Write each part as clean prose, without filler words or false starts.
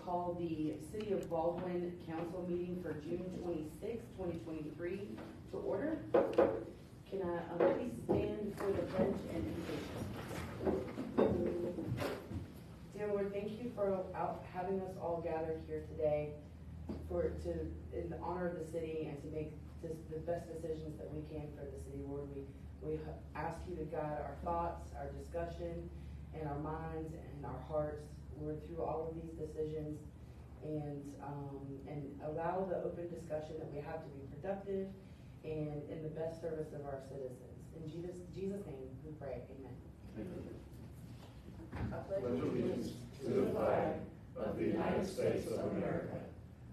call the City of Baldwin Council meeting for June 26, 2023 to order. Can I please stand for the pledge and invocation? Dear Lord, thank you for having us all gathered here today in the honor of the city and to make the best decisions that we can for the city. Lord, we ask you to guide our thoughts, our discussion, and our minds and our hearts, Lord, through all of these decisions, and allow the open discussion that we have to be productive and in the best service of our citizens. In Jesus' name we pray, amen. I pledge allegiance to the flag of the United States of America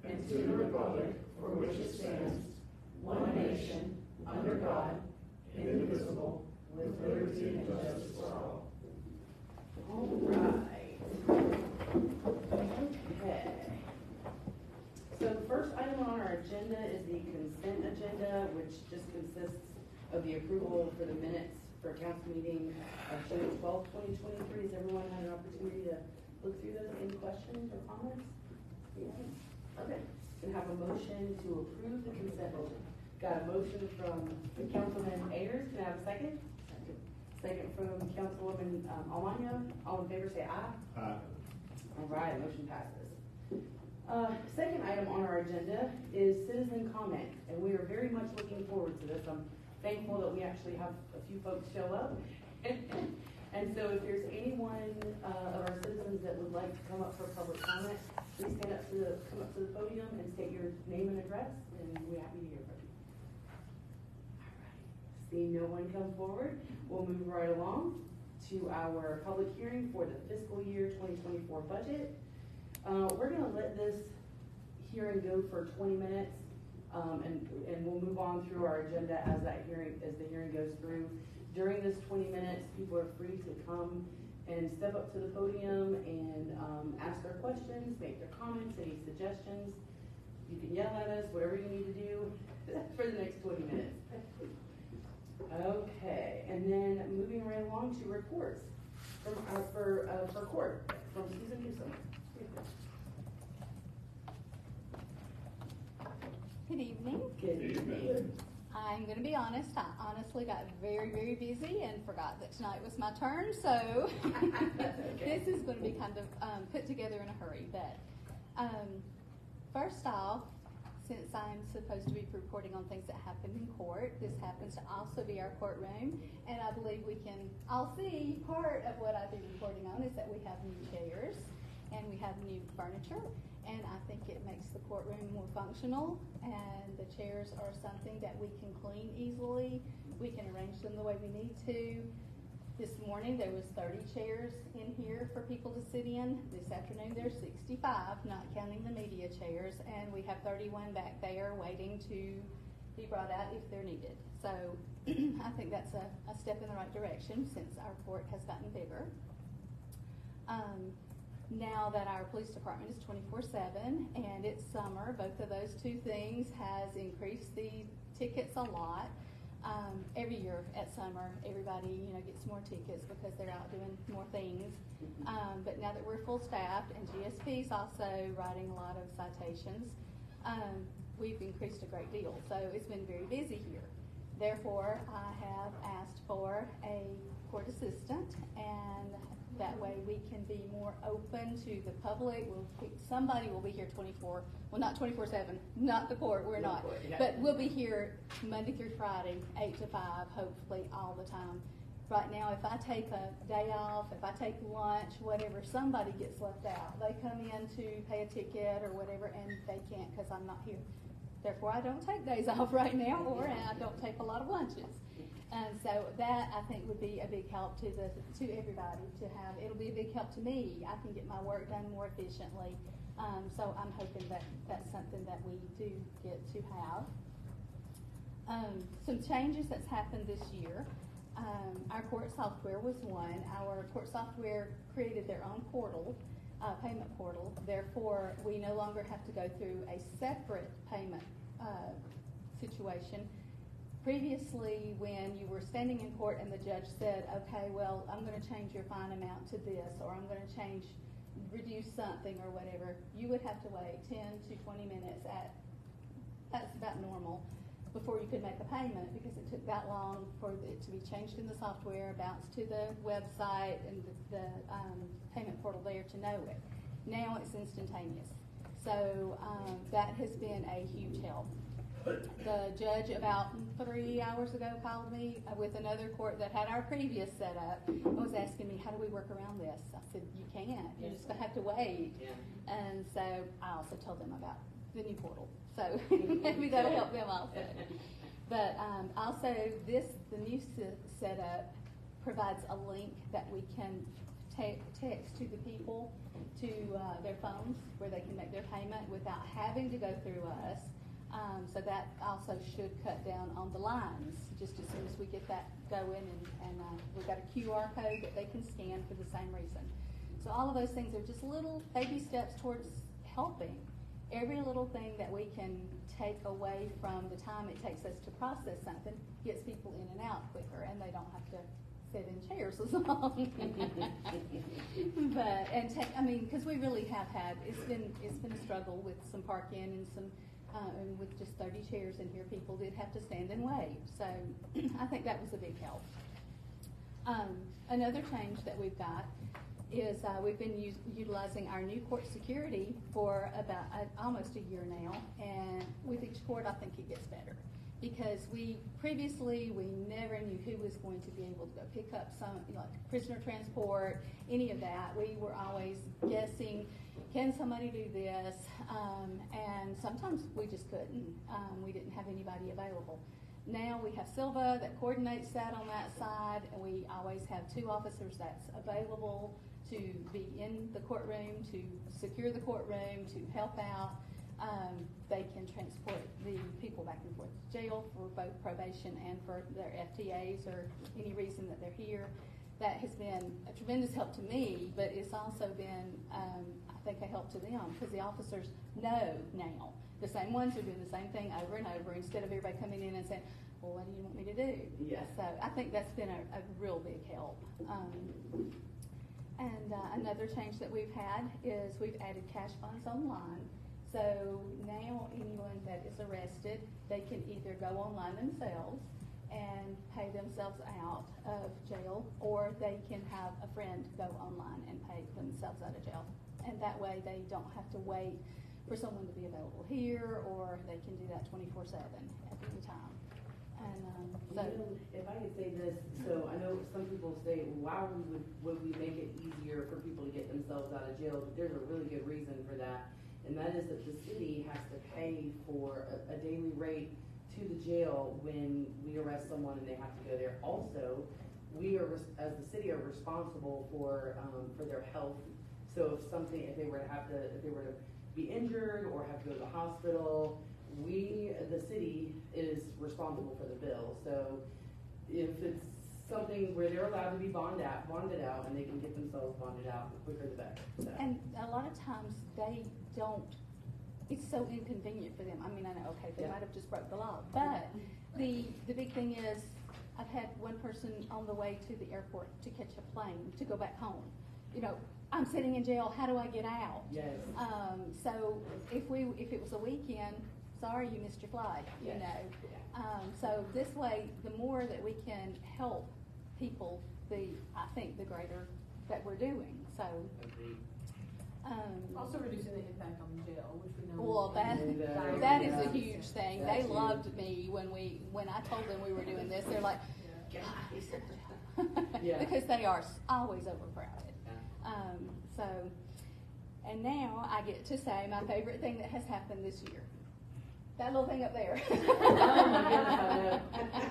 and to the republic for which it stands, one nation, under God, indivisible, with liberty and justice for all. All right. Okay. So the first item on our agenda is the consent agenda, which just consists of the approval for the minutes for council meeting of June 12, 2023. Has everyone had an opportunity to look through those? Any questions or comments? Yes. Okay. Can I have a motion to approve the consent agenda? Got a motion from Councilman Ayers. Can I have a second? Second from Councilwoman Almaño. All in favor say aye. Aye. All right, motion passes. Second item on our agenda is citizen comment, and we are very much looking forward to this. I'm thankful that we actually have a few folks show up. And so if there's anyone of our citizens that would like to come up for public comment, please come up to the podium and state your name and address, and we're happy to hear from you. All right, seeing no one come forward, we'll move right along to our public hearing for the fiscal year 2024 budget. We're going to let this hearing go for 20 minutes, and we'll move on through our agenda as the hearing goes through. During this 20 minutes, people are free to come and step up to the podium and ask their questions, make their comments, any suggestions. You can yell at us, whatever you need to do for the next 20 minutes. Okay, and then moving right along to reports for court from Susan Newsom. Good evening. Good evening. I'm going to be honest. I honestly got very, very busy and forgot that tonight was my turn. So this is going to be kind of put together in a hurry. But first off, since I'm supposed to be reporting on things that happened in court, this happens to also be our courtroom, and I believe we can all see part of what I'll be reporting on is that we have new chairs and we have new furniture, and I think it makes the courtroom more functional, and the chairs are something that we can clean easily. We can arrange them the way we need to. This morning there was 30 chairs in here for people to sit in. This afternoon there's 65, not counting the media chairs, and we have 31 back there waiting to be brought out if they're needed. So I think that's a step in the right direction since our court has gotten bigger. Now that our police department is 24/7 and it's summer, both of those two things has increased the tickets a lot. Every year at summer, everybody gets more tickets because they're out doing more things. But now that we're full staffed and GSP's also writing a lot of citations, we've increased a great deal. So it's been very busy here. Therefore, I have asked for a court assistant, and that way we can be more open to the public. Somebody will be here not 24/7, not the court, we're not. But we'll be here Monday through Friday, 8 to 5, hopefully all the time. Right now, if I take a day off, if I take lunch, whatever, somebody gets left out. They come in to pay a ticket or whatever, and they can't because I'm not here. Therefore, I don't take days off right now, or I don't take a lot of lunches. And so that, I think, would be a big help to everybody to have. It'll be a big help to me. I can get my work done more efficiently. So I'm hoping that that's something that we do get to have. Some changes that's happened this year. Our court software was one. Our court software created their own portal, payment portal. Therefore, we no longer have to go through a separate payment situation. Previously, when you were standing in court and the judge said, okay, well, I'm going to change your fine amount to this, or I'm going to change reduce something or whatever, you would have to wait 10 to 20 minutes that's about normal, before you could make a payment, because it took that long for it to be changed in the software, bounced to the website and the payment portal there to know it. Now it's instantaneous. So that has been a huge help. The judge about 3 hours ago called me with another court that had our previous setup and was asking me, how do we work around this? I said, you can't. You're just going to have to wait. Yeah. And so I also told them about the new portal. So maybe that'll help them also. But also the new setup provides a link that we can text to the people to their phones where they can make their payment without having to go through us. So that also should cut down on the lines just as soon as we get that going, and we've got a QR code that they can scan for the same reason. So all of those things are just little baby steps towards helping. Every little thing that we can take away from the time it takes us to process something gets people in and out quicker, and they don't have to sit in chairs as long. Because we really have had, it's been a struggle with some parking and some. And with just 30 chairs in here, people did have to stand and wait. So I think that was a big help. Another change that we've got is we've been utilizing our new court security for about almost a year now. And with each court, I think it gets better. Because previously we never knew who was going to be able to go pick up some, like prisoner transport, any of that. We were always guessing, can somebody do this? And sometimes we just couldn't. We didn't have anybody available. Now we have Silva that coordinates that on that side, and we always have 2 officers that's available to be in the courtroom, to secure the courtroom, to help out. They can transport the people back and forth to jail for both probation and for their FTAs or any reason that they're here. That has been a tremendous help to me, but it's also been, I think, a help to them, because the officers know now. The same ones are doing the same thing over and over, instead of everybody coming in and saying, well, what do you want me to do? Yes. So I think that's been a real big help. Another change that we've had is we've added cash funds online. So now anyone that is arrested, they can either go online themselves and pay themselves out of jail, or they can have a friend go online and pay themselves out of jail. And that way they don't have to wait for someone to be available here, or they can do that 24/7 at any time. And if I could say this, so I know some people say, why would we make it easier for people to get themselves out of jail? But there's a really good reason for that, and that is that the city has to pay for a daily rate to the jail when we arrest someone and they have to go there. Also, we are, as the city, are responsible for their health. So if they were to be injured or have to go to the hospital, the city is responsible for the bill. So if it's something where they're allowed to be bonded out, and they can get themselves bonded out, the quicker the better. So. And a lot of times they don't, it's so inconvenient for them. I mean, I know, okay, they might have just broke the law, but the big thing is, I've had one person on the way to the airport to catch a plane to go back home. I'm sitting in jail, how do I get out? Yes. So if it was a weekend, sorry, you missed your flight, Yes. So this way, the more that we can help people, I think the greater that we're doing. So. Agreed. Also reducing the impact on the jail, which we know. Well, that is a huge thing. That's They loved me when I told them we were doing this. They're like, God, he's so Yeah. because they are always overcrowded. And now I get to say my favorite thing that has happened this year. That little thing up there. Oh my goodness,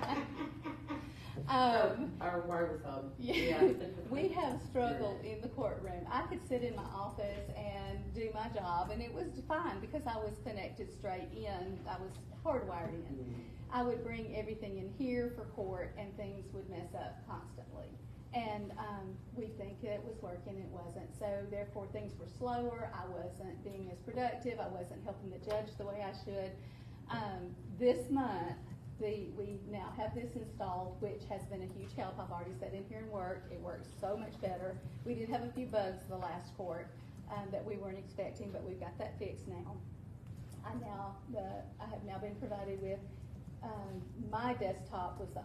I know. Our wireless hub. Yeah. We have struggled in the courtroom. I could sit in my office and do my job, and it was fine because I was connected straight in. I was hardwired in. Mm-hmm. I would bring everything in here for court, and things would mess up constantly. And we think it was working, it wasn't. So therefore things were slower. I wasn't being as productive. I wasn't helping the judge the way I should. This month, we now have this installed, which has been a huge help. I've already sat in here and worked. It works so much better. We did have a few bugs the last court, that we weren't expecting, but we've got that fixed now. I have now been provided with, my desktop was the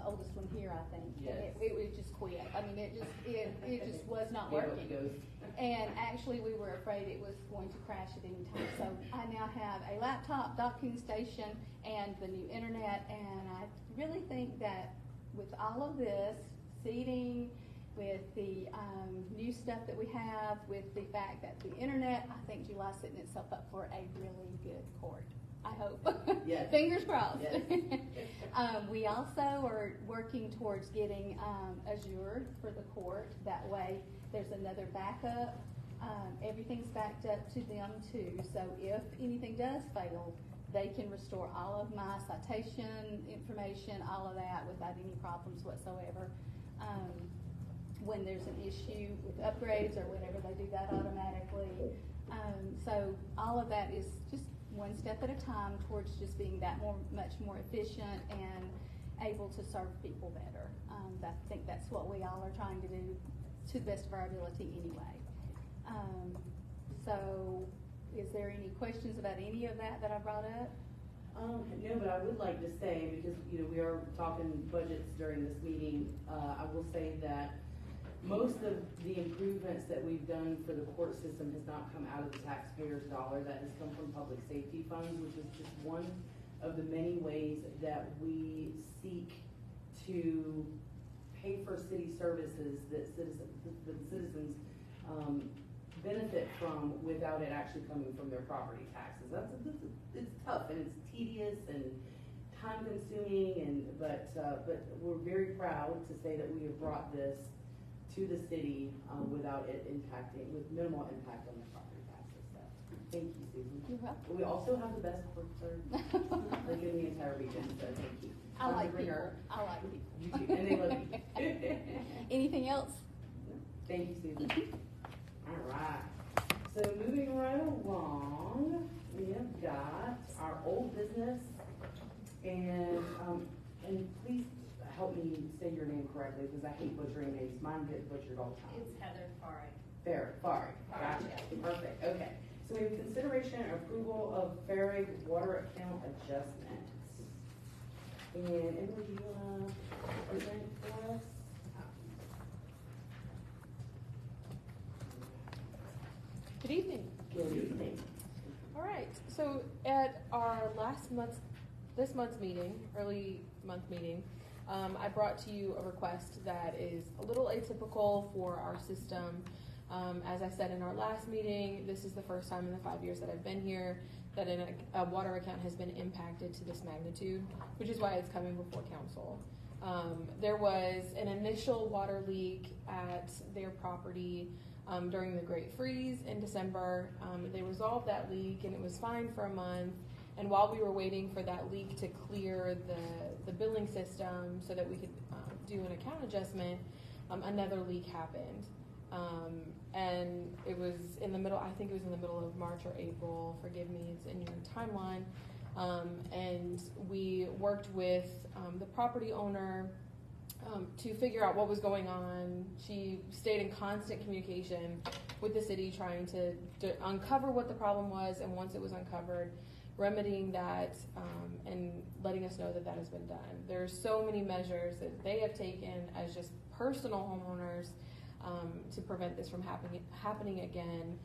oldest one here, I think. Yes. It was just quit. I mean, it just was not Gave up working. the ghost. And actually, we were afraid it was going to crash at any time. So I now have a laptop, docking station, and the new internet. And I really think that with all of this, seating, with the new stuff that we have, with the fact that the internet, I think July's setting itself up for a really good court. I hope. Yes. Fingers crossed. Yes. We also are working towards getting Azure for the court. That way, there's another backup. Everything's backed up to them too. So if anything does fail, they can restore all of my citation information, all of that without any problems whatsoever. When there's an issue with upgrades or whatever, they do that automatically. So all of that is just one step at a time towards just being that much more efficient and able to serve people better. I think that's what we all are trying to do to the best of our ability anyway. So is there any questions about any of that I brought up? No, but I would like to say, because, we are talking budgets during this meeting, I will say that most of the improvements that we've done for the court system has not come out of the taxpayers' dollar. That has come from public safety funds, which is just one of the many ways that we seek to pay for city services that citizens benefit from without it actually coming from their property taxes. It's tough and it's tedious and time consuming, but we're very proud to say that we have brought this to the city without it impacting, with minimal impact on the property taxes. So, thank you, Susan. You're welcome. We also have the best court clerk like in the entire region, so thank you. I like bring people. her. I like people. You too, and they love you. Anything else? Thank you, Susan. All right. So moving right along, we have got our old business, and please help me say your name correctly because I hate butchering names. Mine get butchered all the time. It's Heather Farry. Farrig. Gotcha. Perfect. Okay. So we have consideration and approval of Farrig water account adjustments. And Emily, do you want to present for us? Good evening. Good evening. All right. So at our this month's meeting, early month meeting, I brought to you a request that is a little atypical for our system. As I said in our last meeting, this is the first time in the 5 years that I've been here that a water account has been impacted to this magnitude, which is why it's coming before council. There was an initial water leak at their property during the Great Freeze in December. They resolved that leak and it was fine for a month. And while we were waiting for that leak to clear the billing system so that we could do an account adjustment, another leak happened. And it was in the middle, I think it was in the middle of March or April, forgive me, it's in your timeline. And we worked with the property owner to figure out what was going on. She stayed in constant communication with the city trying to uncover what the problem was, and once it was uncovered, remedying that and letting us know that that has been done. There's so many measures that they have taken as just personal homeowners to prevent this from happening again.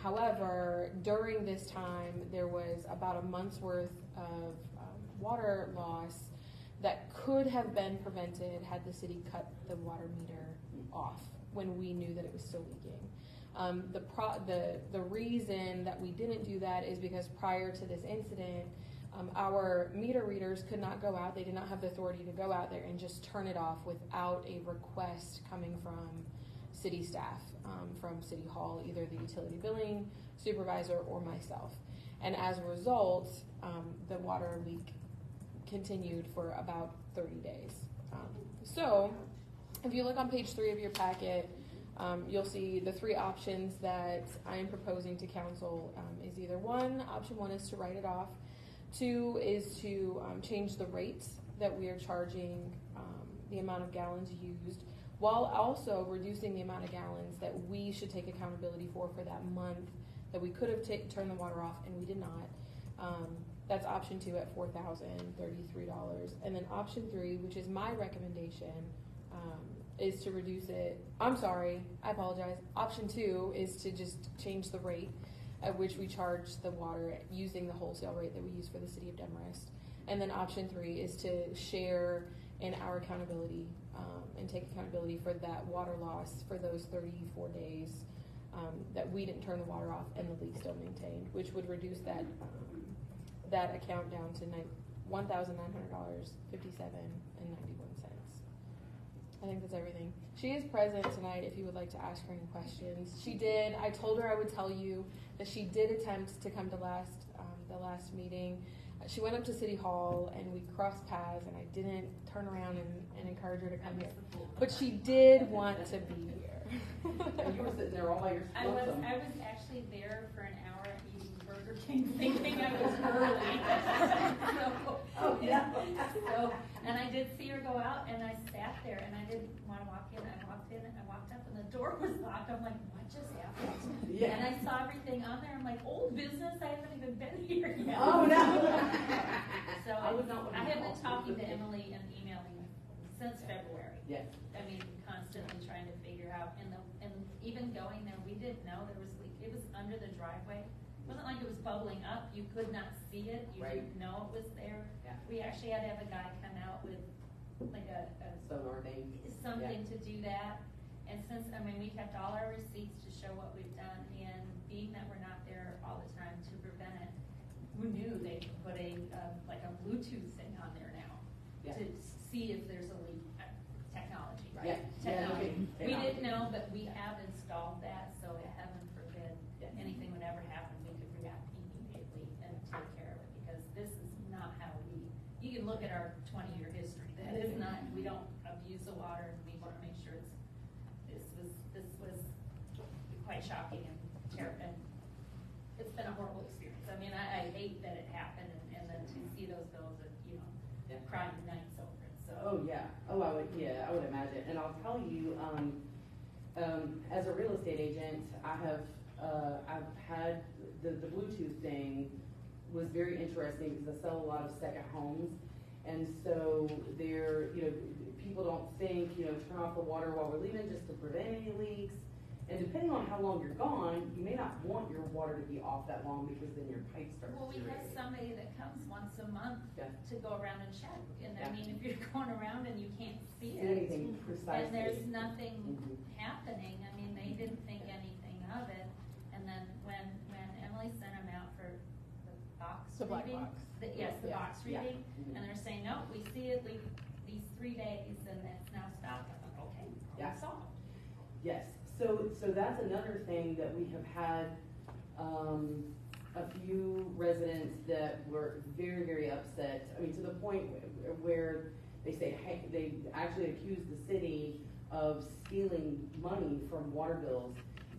However, during this time, there was about a month's worth of water loss that could have been prevented had the city cut the water meter off when we knew that it was still leaking. The reason that we didn't do that is because prior to this incident, our meter readers could not go out. They did not have the authority to go out there and just turn it off without a request coming from city staff, from City Hall, either the utility billing supervisor or myself. And as a result, the water leak continued for about 30 days. So if you look on page 3 of your packet, you'll see the 3 options that I am proposing to council is either option one is to write it off. 2 is to change the rates that we are charging, the amount of gallons used, while also reducing the amount of gallons that we should take accountability for that month that we could have turned the water off and we did not. That's option 2 at $4,033. And then option 3, which is my recommendation, is to reduce it. I'm sorry, I apologize. Option 2 is to just change the rate at which we charge the water using the wholesale rate that we use for the city of Demarest. And then option 3 is to share in our accountability and take accountability for that water loss for those 34 days that we didn't turn the water off and the leak still maintained, which would reduce that that account down to $1,900.57.91. I think that's everything. She is present tonight if you would like to ask her any questions. She did. I told her I would tell you that she did attempt to come to the last meeting. She went up to City Hall and we crossed paths, and I didn't turn around and encourage her to come here. But she did want to be here. And you were sitting there all by yourself. I was actually there for an hour eating Burger King, thinking I was early. Oh, yeah. And I did see her go out, and I sat there, and I didn't want to walk in. I walked in, and I walked up, and the door was locked. I'm like, what just happened? Yeah. And I saw everything on there. I'm like, old business. I haven't even been here yet. Oh, no. So I would not want to I be have been called. talking to Emily and emailing since February. Yes. I mean, constantly trying to figure out, and even going there, we didn't know there was a leak. It was under the driveway. It wasn't like it was bubbling up. You could not see it. You Right. didn't know it was there. Yeah. We actually had to have a guy come out with like Sonar thing. something to do that. And since, I mean, we kept all our receipts to show what we've done, and being that we're not there all the time to prevent it, we knew they could put like a Bluetooth thing on there now Yeah. to see if there's a leak. Technology, right? Yeah. Technology. Yeah, We okay. didn't know, but we have installed that, so heaven forbid Yes. anything would ever happen, we could react immediately and take care of it, because this is not how you can look at our 20-year history. That is not, we don't abuse the water, and we want to make sure this was quite shocking and terrible. And it's been a horrible experience. I mean, I hate that it happened, and then to see those bills that, Yeah. crying nights over it, so. Oh, yeah. Oh, I would imagine. And I'll tell you, as a real estate agent, I've had the Bluetooth thing was very interesting because I sell a lot of second homes. And so people don't think, turn off the water while we're leaving just to prevent any leaks. And depending on how long you're gone, you may not want your water to be off that long because then your pipe starts Well, we have deteriorating. somebody that comes once a month Yeah. to go around and check, and I Yeah. mean, if you're going around and you can't see See it, anything precisely. and there's nothing Mhm. happening, I mean, they didn't think anything of it, and then when Emily sent them out for the box The black reading. box. Yes, the Yeah. box Yeah. reading, Mhm. and they're saying, no, we see it leak these 3 days, and it's now stopped, I thought, okay, Yeah. problem solved. Yes, so that's another thing that we have had, a few residents that were very, very upset. I mean, to the point where they say, hey, they actually accused the city of stealing money from water bills.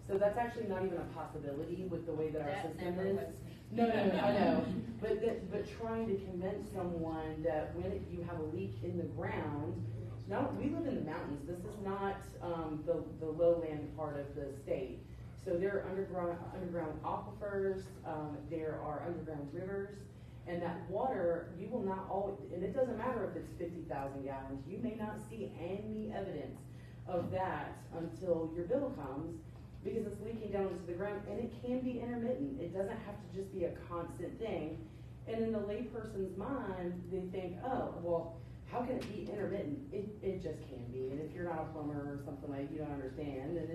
So that's actually not even a possibility with the way that our That system never is. was me. No, I know, but trying to convince someone that when you have a leak in the ground, no, we live in the mountains, this is not, the lowland part of the state. So there are underground aquifers, there are underground rivers, and that water, you will not and it doesn't matter if it's 50,000 gallons, you may not see any evidence of that until your bill comes, because it's leaking down into the ground, and it can be intermittent. It doesn't have to just be a constant thing. And in the layperson's mind, they think, oh, well, how can it be intermittent? It just can be. And if you're not a plumber or something like you don't understand, and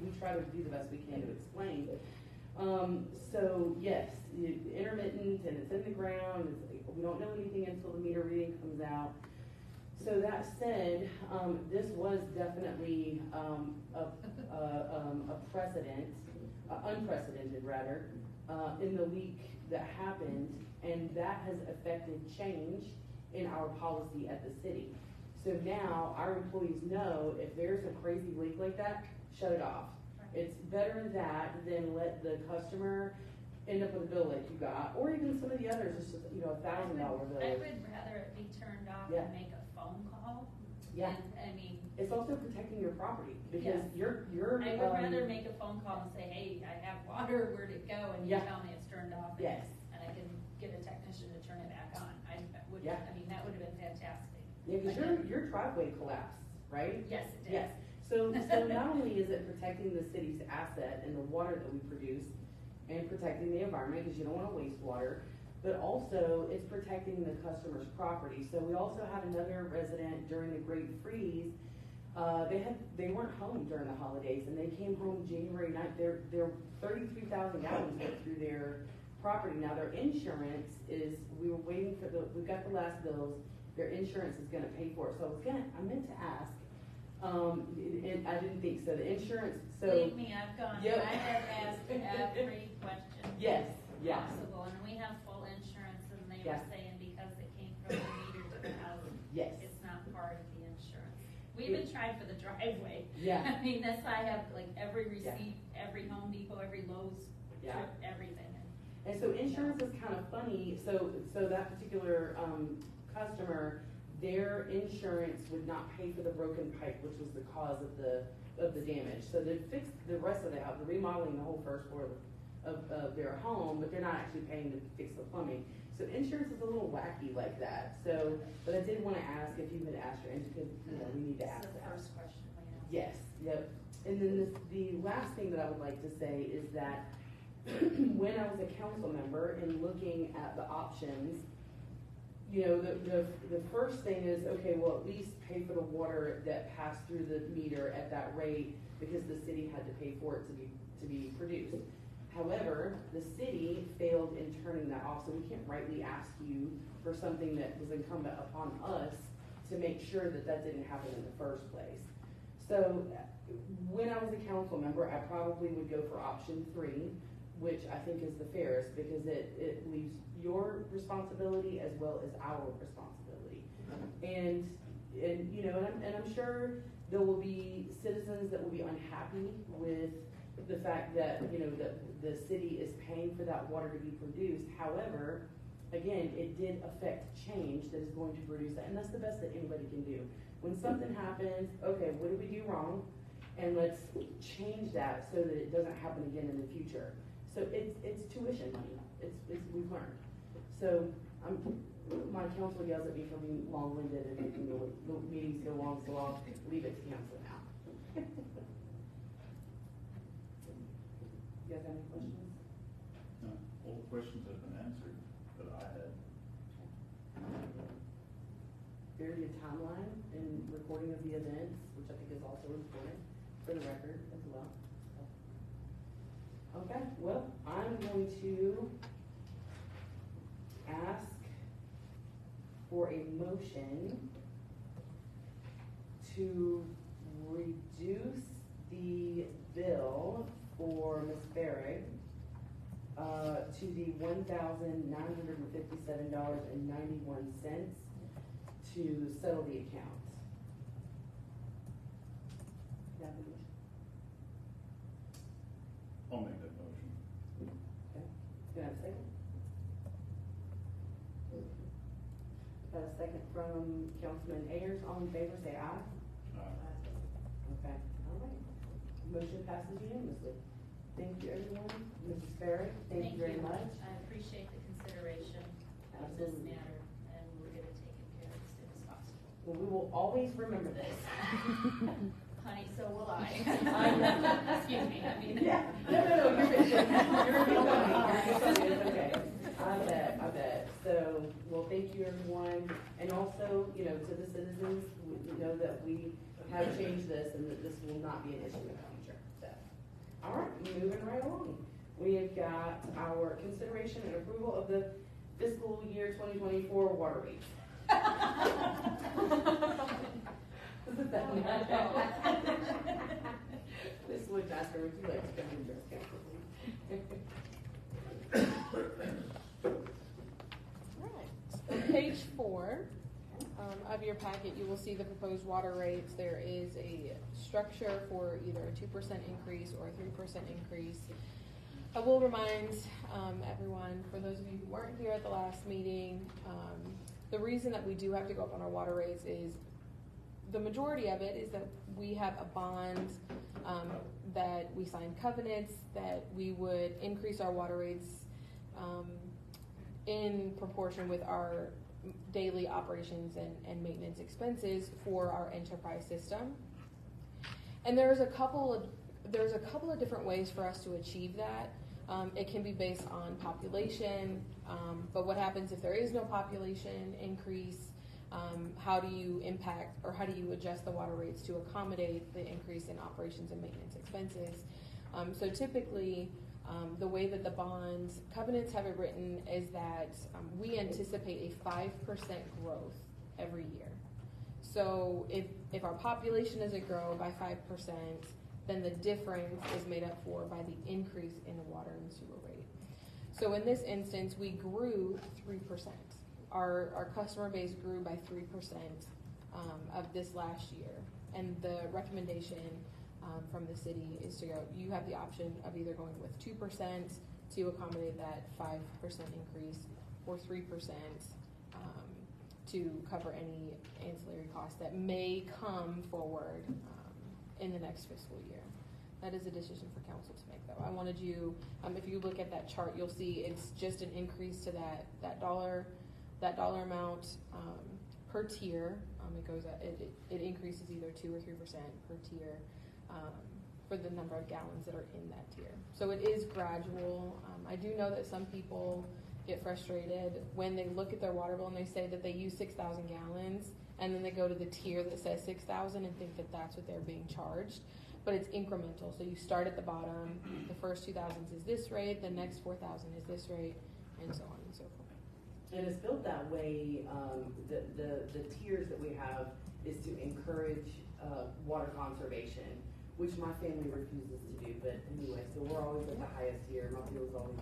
we try to do the best we can to explain. So yes, intermittent, and it's in the ground. We don't know anything until the meter reading comes out. So that said, this was definitely a precedent, unprecedented rather, in the leak that happened, and that has affected change in our policy at the city. So now our employees know if there's a crazy leak like that, shut it off. It's better that than let the customer end up with a bill like you got, or even some of the others, it's just, $1,000 bill. I would rather it be turned off Yeah. and make a phone call Yeah. And, I mean, It's also protecting your property, because Yes. you're. I would rather make a phone call and say, hey, I have water, where'd it go? And you Yeah. tell me it's turned off. Yes. And I can get a technician to turn it back on. I would, Yeah. I mean, that would have been fantastic. Yeah, because your driveway collapsed, right? Yes, it did. Yes, so not only is it protecting the city's asset and the water that we produce and protecting the environment, because you don't wanna waste water, but also it's protecting the customer's property. So we also had another resident during the Great Freeze, they weren't home during the holidays, and they came home January 9th, their 33,000 gallons went through their property. Now, their insurance is, we were waiting for we got the last bills, their insurance is gonna pay for it. So I meant to ask, and I didn't think so, the insurance, so. Believe me, I've gone, Yep. I have asked every question. Yes, yeah. Possible, and we have full insurance, and they Yeah. were saying because it came from the meter to the house, Yes. it's not part of the insurance. We even tried for the driveway. Yeah. I mean, I have like every Yeah. receipt, every Home Depot, every Lowe's, Yeah. trip, everything. And so insurance is kind of funny, so that particular, customer, their insurance would not pay for the broken pipe, which was the cause of the damage. So they fixed the rest of the house, they're remodeling the whole first floor of their home, but they're not actually paying to fix the plumbing. So insurance is a little wacky like that, so, but I did wanna ask if you had asked your, because, we need to ask That's the that. first question we have. Yes, yep. And then the last thing that I would like to say is that when I was a council member and looking at the options, the first thing is, okay, well, at least pay for the water that passed through the meter at that rate, because the city had to pay for it to be produced. However, the city failed in turning that off, so we can't rightly ask you for something that was incumbent upon us to make sure that didn't happen in the first place. So, when I was a council member, I probably would go for option 3, which I think is the fairest, because it leaves your responsibility as well as our responsibility. And I'm sure there will be citizens that will be unhappy with the fact that, that the city is paying for that water to be produced. However, again, it did affect change that is going to produce that, and that's the best that anybody can do. When something happens, okay, what did we do wrong? And let's change that so that it doesn't happen again in the future. So it's tuition money. We've learned. So my council yells at me for being long-winded and making the meetings go long, so I'll leave it to council now. You guys have any questions? No, all the questions have been answered that I had. Very good timeline and recording of the events, which I think is also important for the record as well. Okay, well, I'm going to ask for a motion to reduce the bill for Ms. Farrig to the $1,957.91 to settle the account. Can I have a motion? I'll make that motion. Okay. Can I have a second? A second from Councilman Ayers. All in favor, say aye. Okay, all right. Motion passes unanimously. Thank you, everyone. Mrs. Farrig, thank you very much. I appreciate the consideration of this Absolutely. matter, and we're gonna take it care of as soon as possible. Well, we will always remember this. Honey, so will I. I know. Excuse me, I mean. Yeah, no, you're good. You're good. It's okay. I bet. So, well, thank you, everyone. And also, to the citizens, we know that we have changed this and that this will not be an issue in the future. So, all right, moving right along. We have got our consideration and approval of the fiscal year 2024 water rates. Ms. Woodmaster, would you like to come and address council, please? Alright, on page 4 of your packet, you will see the proposed water rates. There is a structure for either a 2% increase or a 3% increase. I will remind everyone, for those of you who weren't here at the last meeting, the reason that we do have to go up on our water rates is the majority of it is that we have a bond, that we sign covenants, that we would increase our water rates, in proportion with our daily operations and maintenance expenses for our enterprise system. And there's a couple of different ways for us to achieve that. It can be based on population, but what happens if there is no population increase? How do you impact, or how do you adjust the water rates to accommodate the increase in operations and maintenance expenses? So typically, the way that the bonds covenants have it written is that we anticipate a 5% growth every year. So if our population doesn't grow by 5%, then the difference is made up for by the increase in the water and sewer rate. So in this instance, we grew 3%. Our customer base grew by 3% of this last year. And the recommendation from the city is to go, you have the option of either going with 2% to accommodate that 5% increase, or 3% to cover any ancillary costs that may come forward in the next fiscal year. That is a decision for council to make, though. I wanted you, if you look at that chart, you'll see it's just an increase to that dollar amount per tier. It increases either 2 or 3% per tier for the number of gallons that are in that tier. So it is gradual. I do know that some people get frustrated when they look at their water bill and they say that they use 6,000 gallons, and then they go to the tier that says 6,000 and think that that's what they're being charged. But it's incremental. So you start at the bottom. The first 2,000 is this rate. The next 4,000 is this rate, and so on and so forth. And it's built that way. The tiers that we have is to encourage water conservation, which my family refuses to do. But anyway, so we're always at the highest tier. My bill is always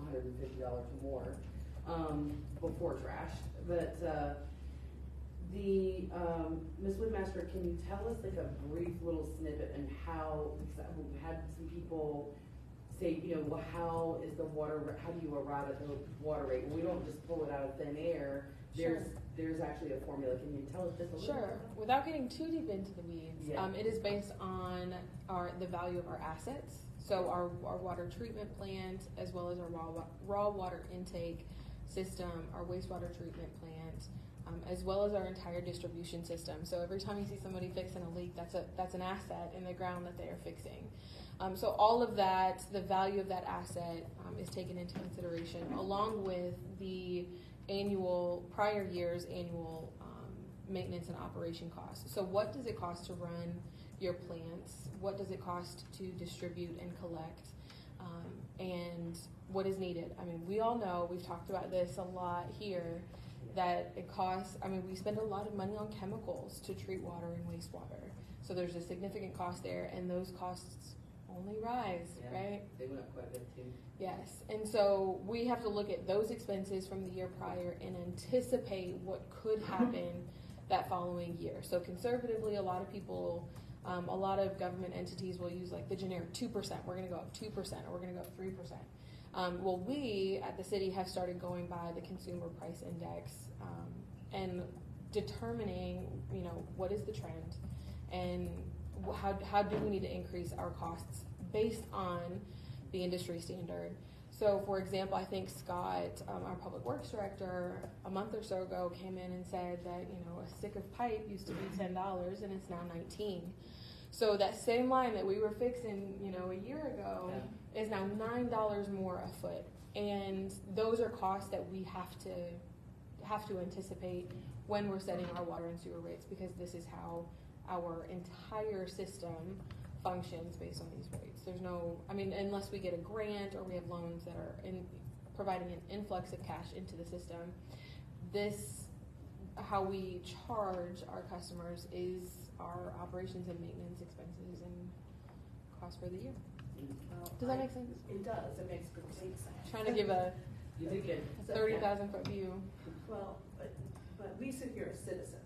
$150 or more before trash. But Ms. Woodmaster, can you tell us like a brief little snippet and how? Because we've had some people say, well, how do you arrive at the water rate? Well, we don't just pull it out of thin air. There's actually a formula. Can you tell us just a little bit? Sure. Without getting too deep into the weeds, Yeah. It is based on the value of our assets. So our water treatment plant, as well as our raw water intake system, our wastewater treatment plant, as well as our entire distribution system. So every time you see somebody fixing a leak, that's an asset in the ground that they are fixing. So all of that, the value of that asset is taken into consideration, along with the prior year's annual maintenance and operation costs. So what does it cost to run your plants? What does it cost to distribute and collect? And what is needed? I mean, we all know, we've talked about this a lot here, that it costs, we spend a lot of money on chemicals to treat water and wastewater. So there's a significant cost there, and those costs only rise, right? They went up quite a bit too. Yes, and so we have to look at those expenses from the year prior and anticipate what could happen that following year. So conservatively, a lot of people, a lot of government entities will use like the generic 2%. We're going to go up 2%, or we're going to go up 3%. Well, we at the city have started going by the Consumer Price Index and determining, what is the trend and how do we need to increase our costs based on the industry standard. So, for example, I think Scott, our public works director, a month or so ago came in and said that, a stick of pipe used to be $10 and it's now $19. So that same line that we were fixing, a year ago is now $9 more a foot. And those are costs that we have to anticipate when we're setting our water and sewer rates, because this is how our entire system functions based on these rates. There's no, unless we get a grant or we have loans that are providing an influx of cash into the system, how we charge our customers is our operations and maintenance expenses and costs for the year. Does that make sense? It does. It makes complete sense. Trying to give a You did good. 30,000-foot view. Well, but we sit here as citizens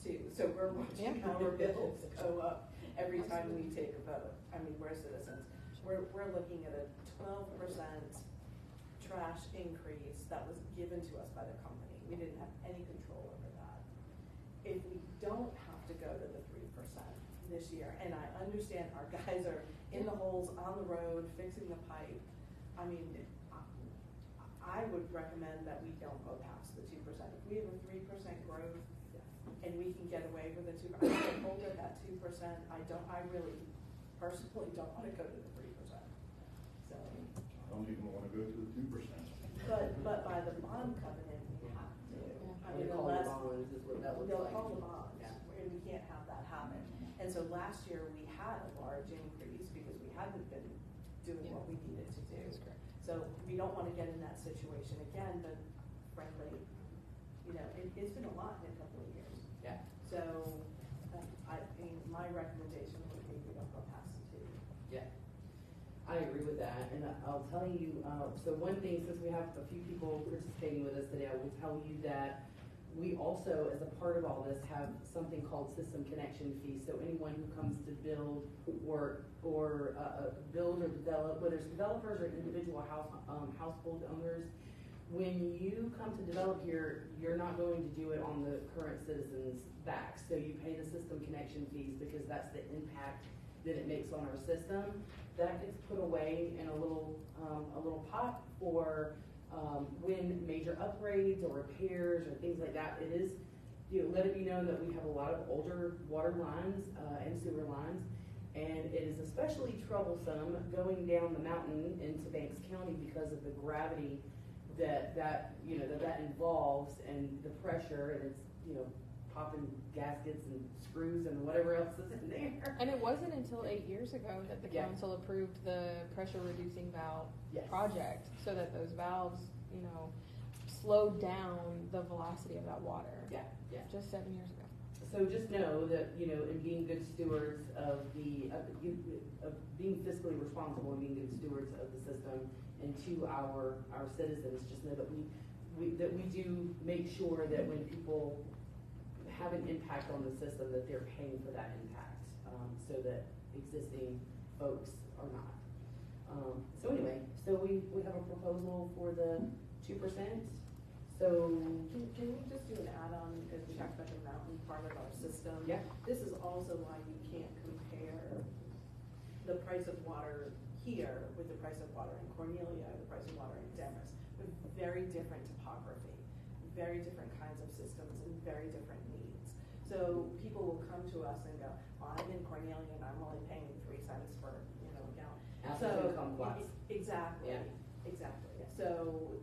too, so we're watching Yeah. our bills go up every time we take a vote. We're citizens. We're looking at a 12% trash increase that was given to us by the company. We didn't have any control over that. if we don't have to go to the 3% this year, and I understand our guys are in the holes on the road fixing the pipe, I mean, I would recommend that we don't go past the 2%. If we have a 3% growth and we can get away with a 2%, I can hold it at 2%. I really personally don't want to go to the 3%. So, I don't even wanna go to the 2%. but by the bond covenant, we have to. I mean, Call the unless, bonds is what that looks they'll like. call the bonds, Yeah. and we can't have that happen. And so last year, we had a large increase because we hadn't been doing what we needed to do. That's correct. So we don't wanna get in that situation again, but frankly, you know, it's been a lot in a couple of years. Yeah. So, I mean, my recommendation would be we don't go past the 2. Yeah, I agree with that, and I'll tell you, so one thing, since we have a few people participating with us today, I will tell you that we also, as a part of all this, have something called system connection fee. So anyone who comes to build or build or develop, whether it's developers or individual household owners, when you come to develop here, you're not going to do it on the current citizens' backs. So you pay the system connection fees because that's the impact that it makes on our system. That gets put away in a little pot for when major upgrades or repairs or things like that. It is, let it be known that we have a lot of older water lines and sewer lines, and it is especially troublesome going down the mountain into Banks County because of the gravity that involves and the pressure, and it's popping gaskets and screws and whatever else is in there. And it wasn't until 8 years ago that the council approved the pressure reducing valve project, so that those valves, slowed down the velocity of that water. Yeah. Just 7 years ago. So just know that, in being good stewards of being fiscally responsible and being good stewards of the system and to our citizens, just know that we do make sure that when people have an impact on the system, that they're paying for that impact, so that existing folks are not. So anyway, we have a proposal for the 2%. So Can we just do an add-on as Checkbucket Mountain part of our system? Yeah. This is also why you can't compare the price of water here with the price of water in Cornelia, or the price of water in Demers. With very different topography, very different kinds of systems, and very different needs. So people will come to us and go, well, I'm in Cornelia and I'm only paying 3 cents per gallon. Apples and kumquats. Exactly. Yeah. Exactly. So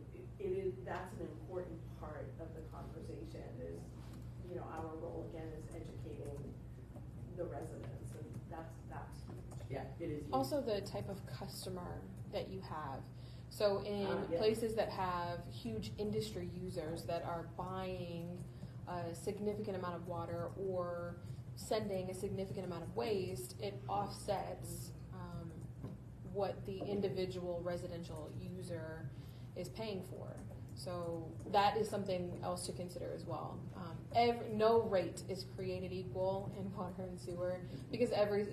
that's an important part of the conversation is, our role again is educating the residents, and that's yeah, it is. Also the type of customer that you have. So in places that have huge industry users that are buying a significant amount of water or sending a significant amount of waste, it offsets what the individual residential user is paying for. So that is something else to consider as well. No rate is created equal in water and sewer because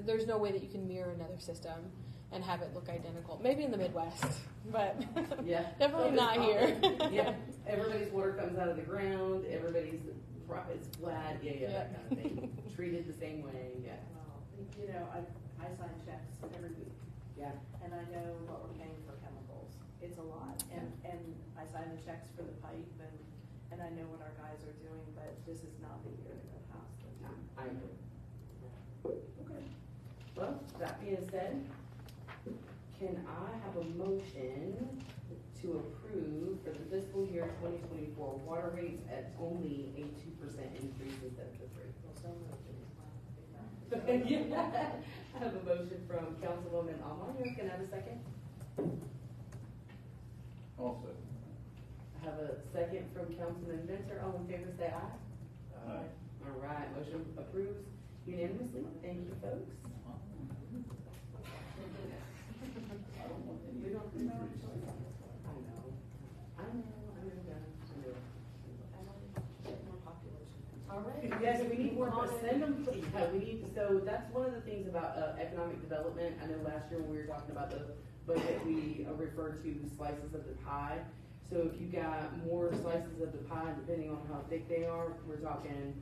there's no way that you can mirror another system and have it look identical. Maybe in the Midwest, but definitely not here. Yeah, everybody's water comes out of the ground. Everybody's it's flat. That kind of thing. Treated the same way. Yeah. Well, I sign checks every week. Yeah. And I know what we're paying for chemicals. It's a lot. And I sign the checks for the pipe, and I know what our guys are doing, but this is not the year to go past it. I agree. Okay. Well, that being said, can I have a motion to approve for the fiscal year 2024 water rates at only a 2% increase instead of the 3%? Well, so moved. I have a motion from Councilwoman Almayer. Can I have a second? Also. I have a second from Councilman Venter. All in favor, say aye. Aye. All right, motion approves unanimously. Thank you, folks. I don't want any increase. I know. More population. All right, yes, we need more, send them, so that's one of the things about economic development. I know last year when we were talking about the budget, we referred to slices of the pie. So if you got more slices of the pie, depending on how thick they are, we're talking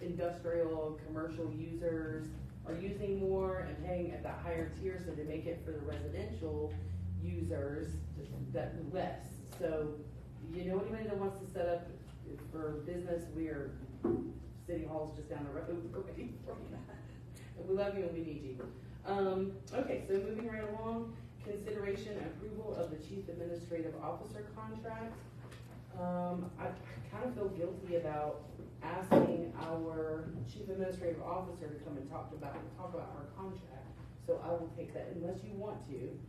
industrial, commercial users are using more and paying at that higher tier, so they make it for the residential users that less. So, you know, anybody that wants to set up for business, City Hall's just down the road, we're ready for you. And we love you and we need you. Okay, so moving right along, consideration and approval of the Chief Administrative Officer contract. I kind of feel guilty about asking our Chief Administrative Officer to come and talk about our contract. So I will take that, unless you want to,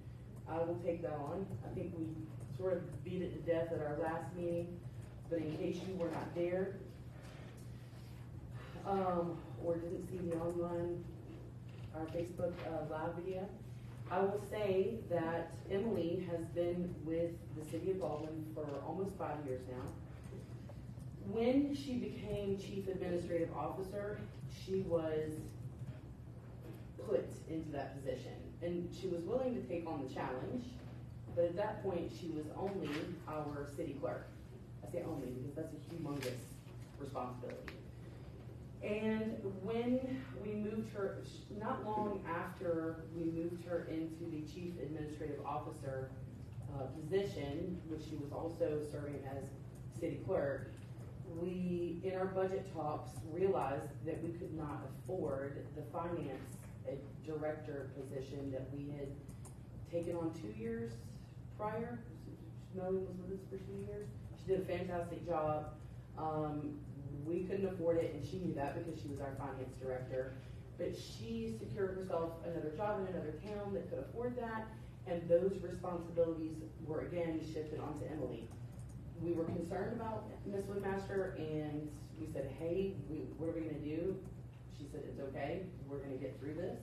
I will take that on. I think we sort of beat it to death at our last meeting, but in case you were not there, or didn't see the online, our Facebook live video, I will say that Emily has been with the City of Baldwin for almost 5 years now. When she became Chief Administrative Officer, she was put into that position, and she was willing to take on the challenge, but at that point, she was only our city clerk. I say only because that's a humongous responsibility. And when we moved her, not long after we moved her into the Chief Administrative Officer position, which she was also serving as city clerk, we, in our budget talks, realized that we could not afford the finance director position that we had taken on 2 years prior. Melanie was with us for 2 years. She did a fantastic job. We couldn't afford it, and she knew that because she was our finance director. But she secured herself another job in another town that could afford that, and those responsibilities were again shifted onto Emily. We were concerned about Ms. Woodmaster, and we said, hey, what are we gonna do? She said, it's okay, we're gonna get through this.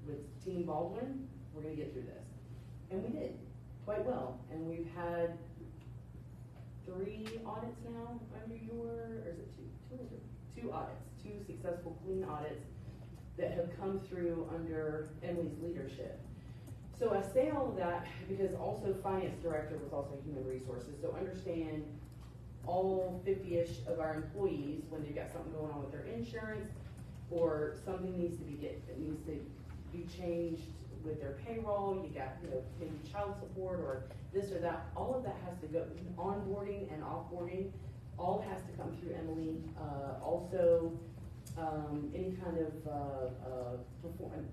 With Team Baldwin, we're gonna get through this. And we did, quite well. And we've had 3 audits now under or is it 2? 2 audits, 2 successful clean audits that have come through under Emily's leadership. So I say all of that because also finance director was also human resources. So understand all 50-ish of our employees, when they've got something going on with their insurance or something needs to be changed with their payroll, you got, maybe child support or this or that, all of that has to go, onboarding and offboarding, all has to come through Emily. Also, any kind of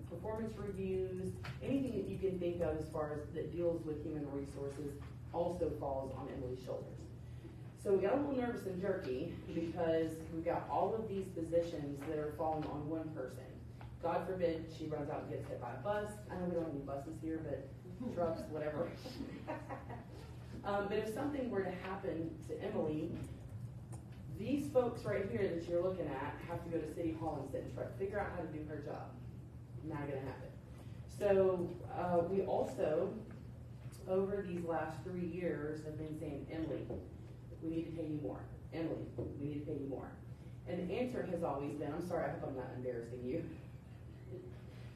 performance reviews, anything that you can think of as far as that deals with human resources also falls on Emily's shoulders. So we got a little nervous and jerky because we've got all of these positions that are falling on one person. God forbid she runs out and gets hit by a bus. I know we don't have any buses here, but trucks, whatever. But if something were to happen to Emily, these folks right here that you're looking at have to go to City Hall and sit and try to figure out how to do her job. Not gonna happen. So we also, over these last 3 years, have been saying, Emily, we need to pay you more. Emily, we need to pay you more. And the answer has always been, I'm sorry, I hope I'm not embarrassing you.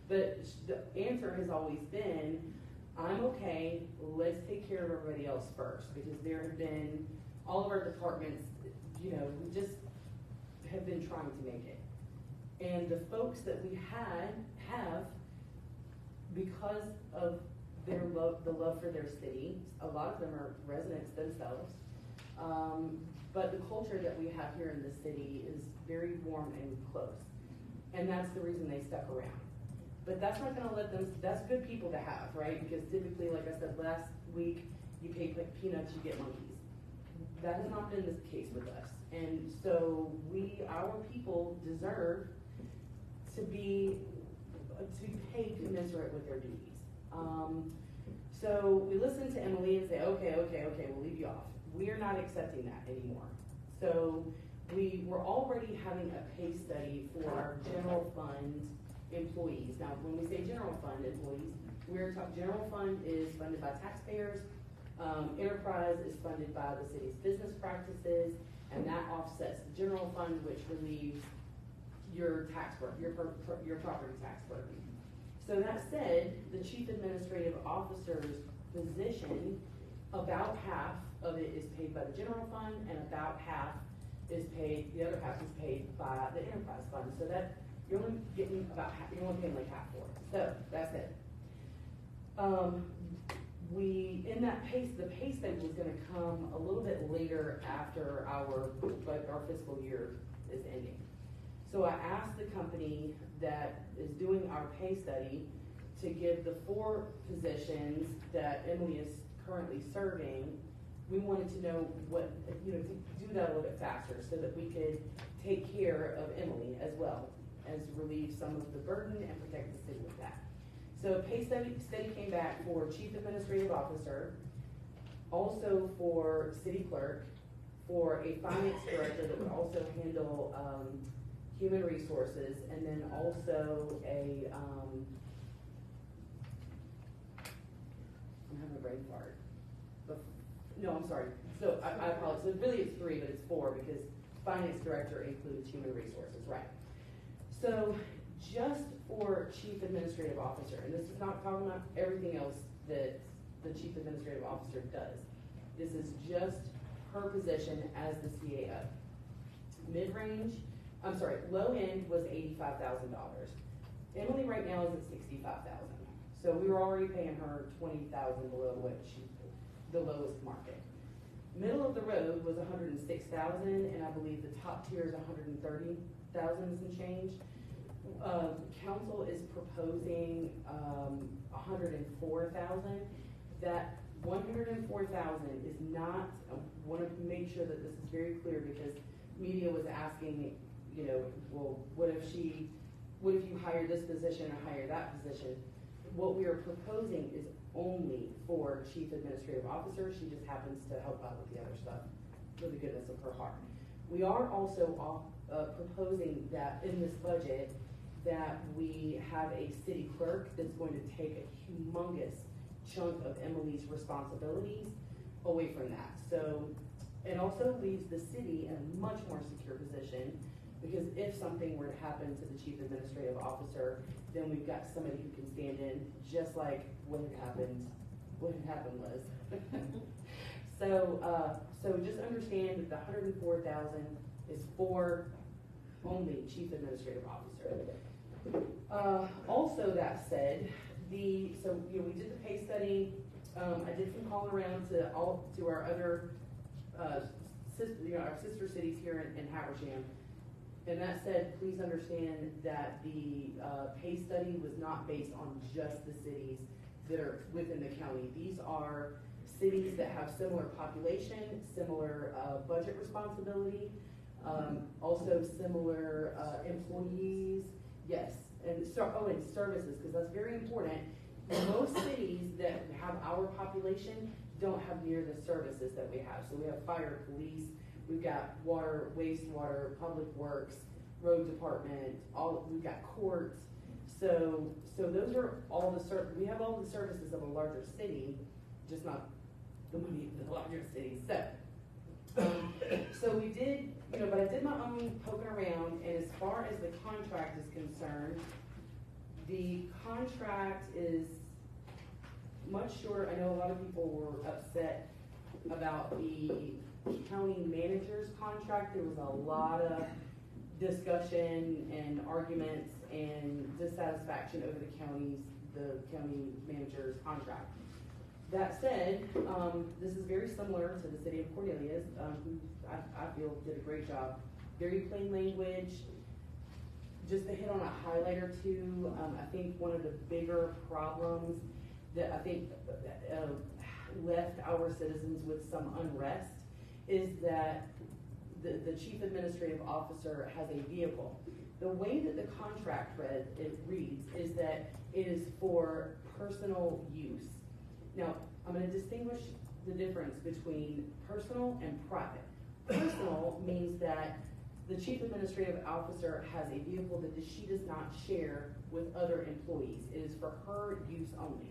But the answer has always been, I'm okay, let's take care of everybody else first. Because there have been, all of our departments, we just have been trying to make it. And the folks that we have, because of their love, the love for their city, a lot of them are residents themselves. But the culture that we have here in the city is very warm and close. And that's the reason they stuck around. But that's not gonna let them, that's good people to have, right? Because typically, like I said last week, you pay peanuts, you get monkeys. That has not been the case with us. And so our people deserve to be paid commensurate with their duties. So we listen to Emily and say, okay, we'll leave you off. We are not accepting that anymore. So we're already having a pay study for our general fund employees. Now, when we say general fund employees, we're talking general fund is funded by taxpayers. Enterprise is funded by the city's business practices, and that offsets the general fund, which relieves your tax burden, your property tax burden. So that said, the chief administrative officer's position, about half of it is paid by the general fund, and about half is paid, the other half is paid by the enterprise fund, so that, you're only getting about half, you're only paying like half for it, so, that's it. In that pace, the pay study was gonna come a little bit later after our fiscal year is ending. So I asked the company that is doing our pay study to give the 4 positions that Emily is currently serving. We wanted to know what, to do that a little bit faster so that we could take care of Emily as well as relieve some of the burden and protect the city with that. So pay study came back for Chief Administrative Officer, also for City Clerk, for a Finance Director that would also handle, Human Resources, and then also I'm having a brain fart. No, I'm sorry. So I apologize. So really it's 3, but it's 4 because Finance Director includes Human Resources, right? So just for Chief Administrative Officer, and this is not talking about everything else that the Chief Administrative Officer does. This is just her position as the CAO. Low end was $85,000. Emily right now is at $65,000. So we were already paying her $20,000 below what the lowest market. Middle of the road was $106,000, and I believe the top tier is $130,000 and some change. Council is proposing $104,000. That $104,000 is not. I want to make sure that this is very clear because media was asking, well, what if you hire this position or hire that position? What we are proposing is only for Chief Administrative Officer. She just happens to help out with the other stuff for the goodness of her heart. We are also proposing that in this budget that we have a city clerk that's going to take a humongous chunk of Emily's responsibilities away from that. So, it also leaves the city in a much more secure position because if something were to happen to the Chief Administrative Officer, then we've got somebody who can stand in just like what had happened was. So just understand that the $104,000 is for only Chief Administrative Officer. Also that said, we did the pay study. I did some calling around to our other our sister cities here in Habersham. And that said, please understand that the pay study was not based on just the cities that are within the county. These are cities that have similar population, similar budget responsibility, also similar employees, yes, and services, because that's very important. Most cities that have our population don't have near the services that we have. So we have fire, police, we've got water, wastewater, public works, road department, we've got courts. So those are all we have all the services of a larger city, just not the money of the larger city. So we did, but I did my own poking around, and as far as the contract is concerned, the contract is much shorter. I know a lot of people were upset about the county manager's contract. There was a lot of discussion and arguments and dissatisfaction over the county manager's contract. That said, this is very similar to the city of Cornelius, who I feel did a great job. Very plain language. Just to hit on a highlight or two, I think one of the bigger problems that I think left our citizens with some unrest is that the Chief Administrative Officer has a vehicle. The way that the contract reads is that it is for personal use. Now, I'm going to distinguish the difference between personal and private. Personal means that the Chief Administrative Officer has a vehicle that she does not share with other employees. It is for her use only.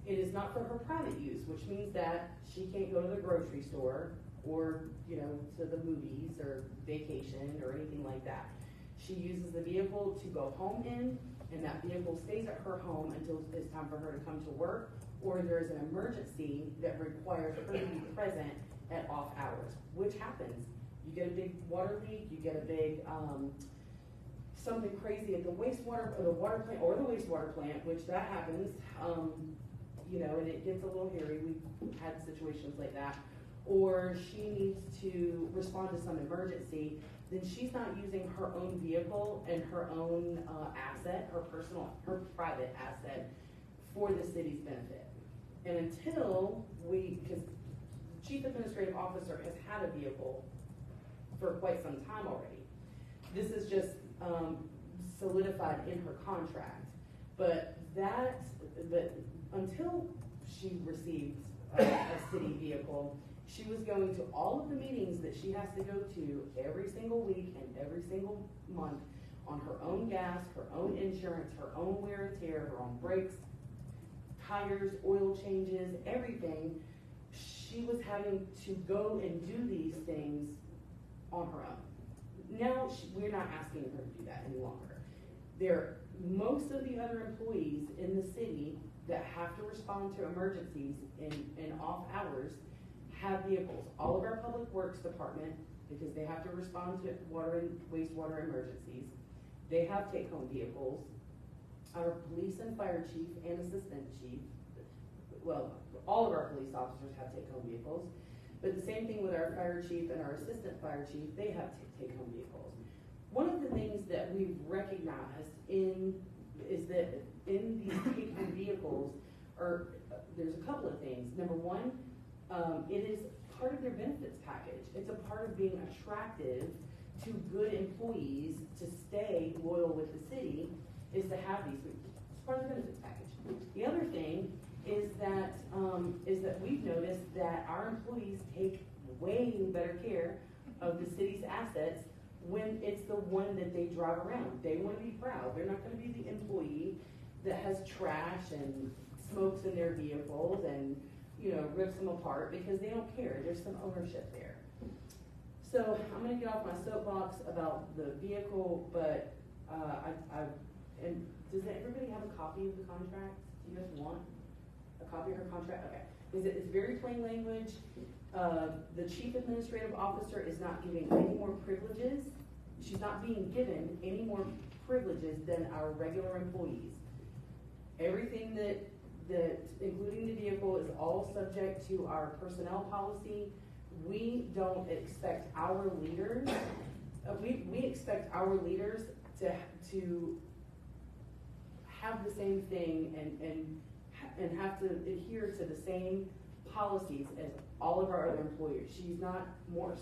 It is not for her private use, which means that she can't go to the grocery store or, to the movies or vacation or anything like that. She uses the vehicle to go home in, and that vehicle stays at her home until it's time for her to come to work, or there's an emergency that requires her to be present at off hours, which happens You get a big water leak, you get a big, something crazy at the wastewater, or the water plant, or the wastewater plant, which that happens, you know, and it gets a little hairy. We've had situations like that. Or she needs to respond to some emergency, then she's not using her own vehicle and her own asset, her private asset, for the city's benefit. And until because the chief administrative officer has had a vehicle for quite some time already. This is just solidified in her contract. But until she received a city vehicle, she was going to all of the meetings that she has to go to every single week and every single month on her own gas, her own insurance, her own wear and tear, her own brakes, tires, oil changes, everything. She was having to go and do these things on her own. Now, we're not asking her to do that any longer. Most of the other employees in the city that have to respond to emergencies in off hours have vehicles. All of our public works department, because they have to respond to water and wastewater emergencies, they have take-home vehicles. Our police and fire chief and assistant chief, well, all of our police officers have take-home vehicles, but the same thing with our fire chief and our assistant fire chief, they have take-home vehicles. One of the things that we've recognized is that in these take-home vehicles there's a couple of things. Number one, it is part of their benefits package. It's a part of being attractive to good employees to stay loyal with the city, is to have these. It's part of the benefits package. The other thing is that we've noticed that our employees take way better care of the city's assets when it's the one that they drive around. They want to be proud. They're not going to be the employee that has trash and smokes in their vehicles and, you know, rips them apart, because they don't care. There's some ownership there. So I'm going to get off my soapbox about the vehicle, but and does everybody have a copy of the contract? Do you guys want a copy of her contract? Okay. It's very plain language. The chief administrative officer is not giving any more privileges. She's not being given any more privileges than our regular employees. Everything that including the vehicle is all subject to our personnel policy. We don't expect our leaders, we expect our leaders to have the same thing and have to adhere to the same policies as all of our other employers. She's not more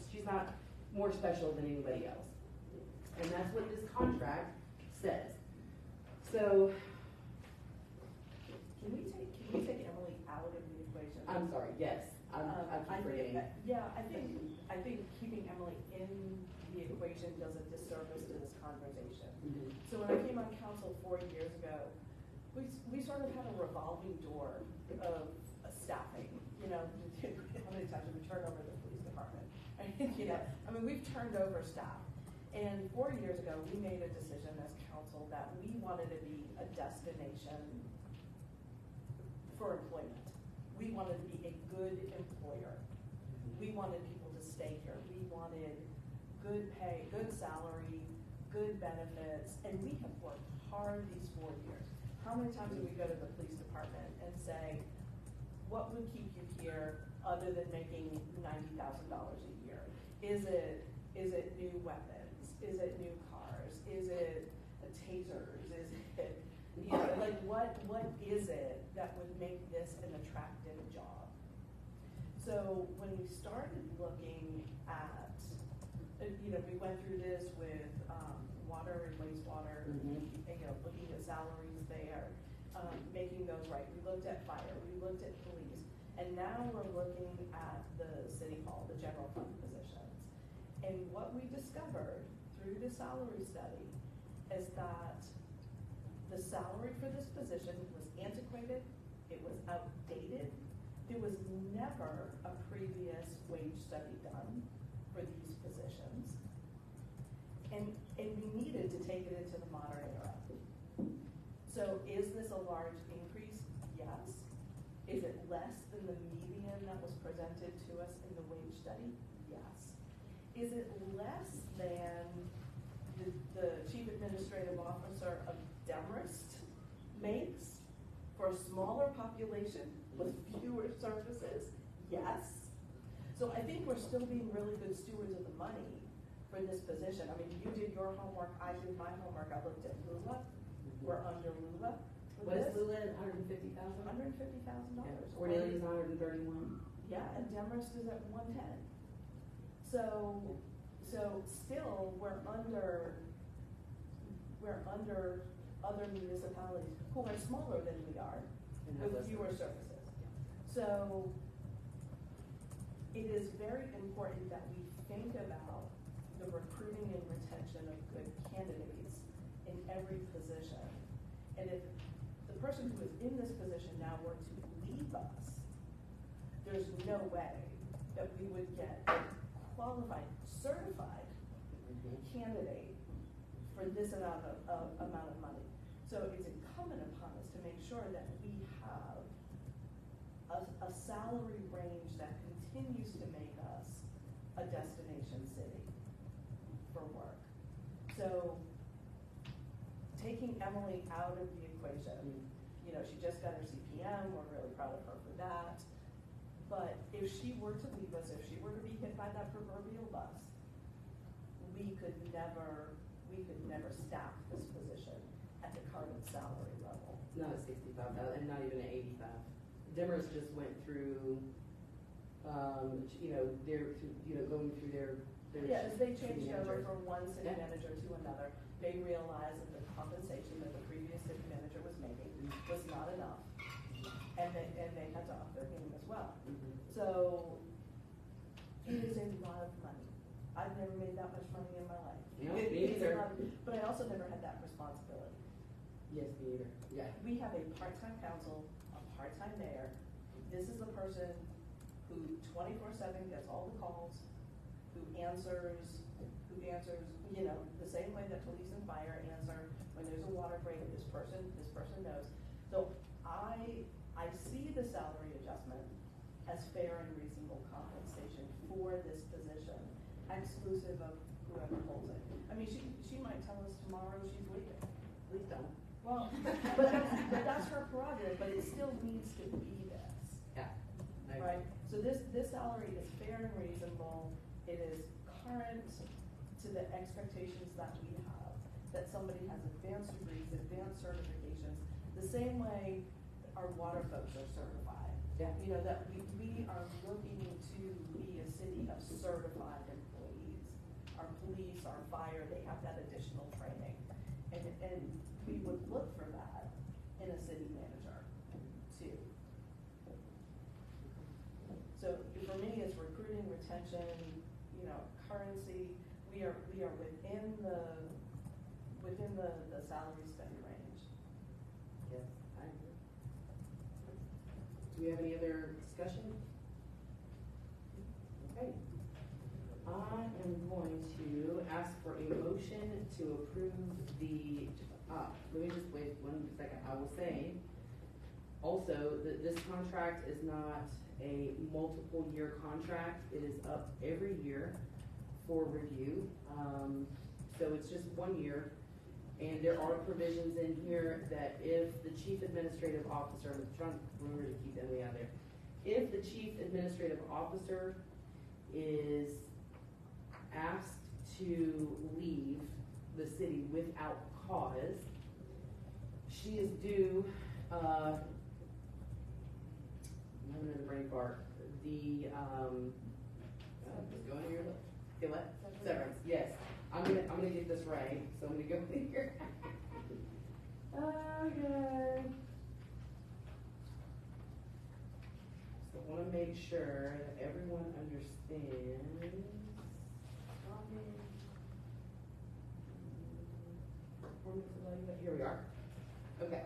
special than anybody else. And that's what this contract says. So, Can we take Emily out of the equation? I'm sorry, yes, I keep forgetting. I think keeping Emily in the equation does a disservice to this conversation. Mhm. So when I came on council 4 years ago, we sort of had a revolving door of staffing. You know, how many times have we turned over the police department? You know, I mean, we've turned over staff. And 4 years ago, we made a decision as council that we wanted to be a destination for employment. We wanted to be a good employer. We wanted people to stay here. We wanted good pay, good salary, good benefits, and we have worked hard these 4 years. How many times do we go to the police department and say, what would keep you here other than making $90,000 a year? Is it new weapons? Is it new cars? Is it tasers? Is it, you know, like what is it that would make this an attractive job? So when we started looking at, you know, we went through this with water and wastewater, Mhm. and, you know, looking at salaries there, making those right. We looked at fire, we looked at police, and now we're looking at the city hall, the general fund positions. And what we discovered through the salary study is that the salary for this position was antiquated, it was outdated, there was never a previous wage study done for these positions. And we needed to take it into the modern era. So is this a large increase? Yes. Is it less than the median that was presented to us in the wage study? Yes. is it less than the chief administrative officer of Demarest makes for a smaller population with fewer services? Yes. So I think we're still being really good stewards of the money for this position. I mean, you did your homework, I did my homework, I looked at Lula. We're under Lula. What is Lula at $150,000? $150,000. Cornelius $131. Yeah, and Demarest is at 110. So still, we're under other municipalities who are smaller than we are, with fewer services. So it is very important that we think about the recruiting and retention of good candidates in every position. And if the person who is in this position now were to leave us, there's no way that we would get a qualified, certified candidate for this amount of money. So it's incumbent upon us to make sure that we have a salary range that continues to make us a destination city for work. So taking Emily out of the equation, you know, she just got her CPM, we're really proud of her for that. But if she were to leave us, if she were to be hit by that proverbial bus, we could never staff this position at the current salary level. Not at 65,000, and not even at 85. Demarest just went through, going through their. Yeah, as they changed city over manager. from one city Yeah. manager to another, they realized that the compensation that the previous city manager was making was not enough. And they had to up their game as well. Mhm. So it is a lot of money. I've never made that much money in my life. No, It me is a either. lot, but I also never had that responsibility. Yes, me either. Yeah. We have a part-time council, a part-time mayor. This is the person who 24/7 gets all the calls, who answers, you know, the same way that police and fire answer when there's a water break. This person knows. So I see the salary adjustment as fair and reasonable compensation for this position, exclusive of whoever holds it. I mean, she might tell us tomorrow she's leaving. Please don't. Well, but that's her prerogative, but it still needs to be this, Yeah. I agree. right? So this salary is fair and reasonable, it is current to the expectations that we have, that somebody has advanced degrees, advanced certifications, the same way our water folks are certified. Yeah. You know, that we are looking to be a city of certified employees. Our police, our fire, they have that additional training. And we would look for that in a city manager too. So for me, it's recruiting, retention, you know, currency. We are within the salary spend range. Yes, I agree. Do we have any other discussion? Okay. I am going to ask for a motion to approve let me just wait 1 second. I will say also that this contract is not a multiple year contract. It is up every year for review. So it's just 1 year. And there are provisions in here that if the chief administrative officer, I'm trying to remember to keep Emily out there. If the chief administrative officer is asked to leave the city without cause, she is due, I'm having another brain fart, the, just go into your, get what? Severance, yes. I'm gonna get this right, so I'm gonna go here. Okay. So I wanna make sure that everyone understands. Here we are. Okay.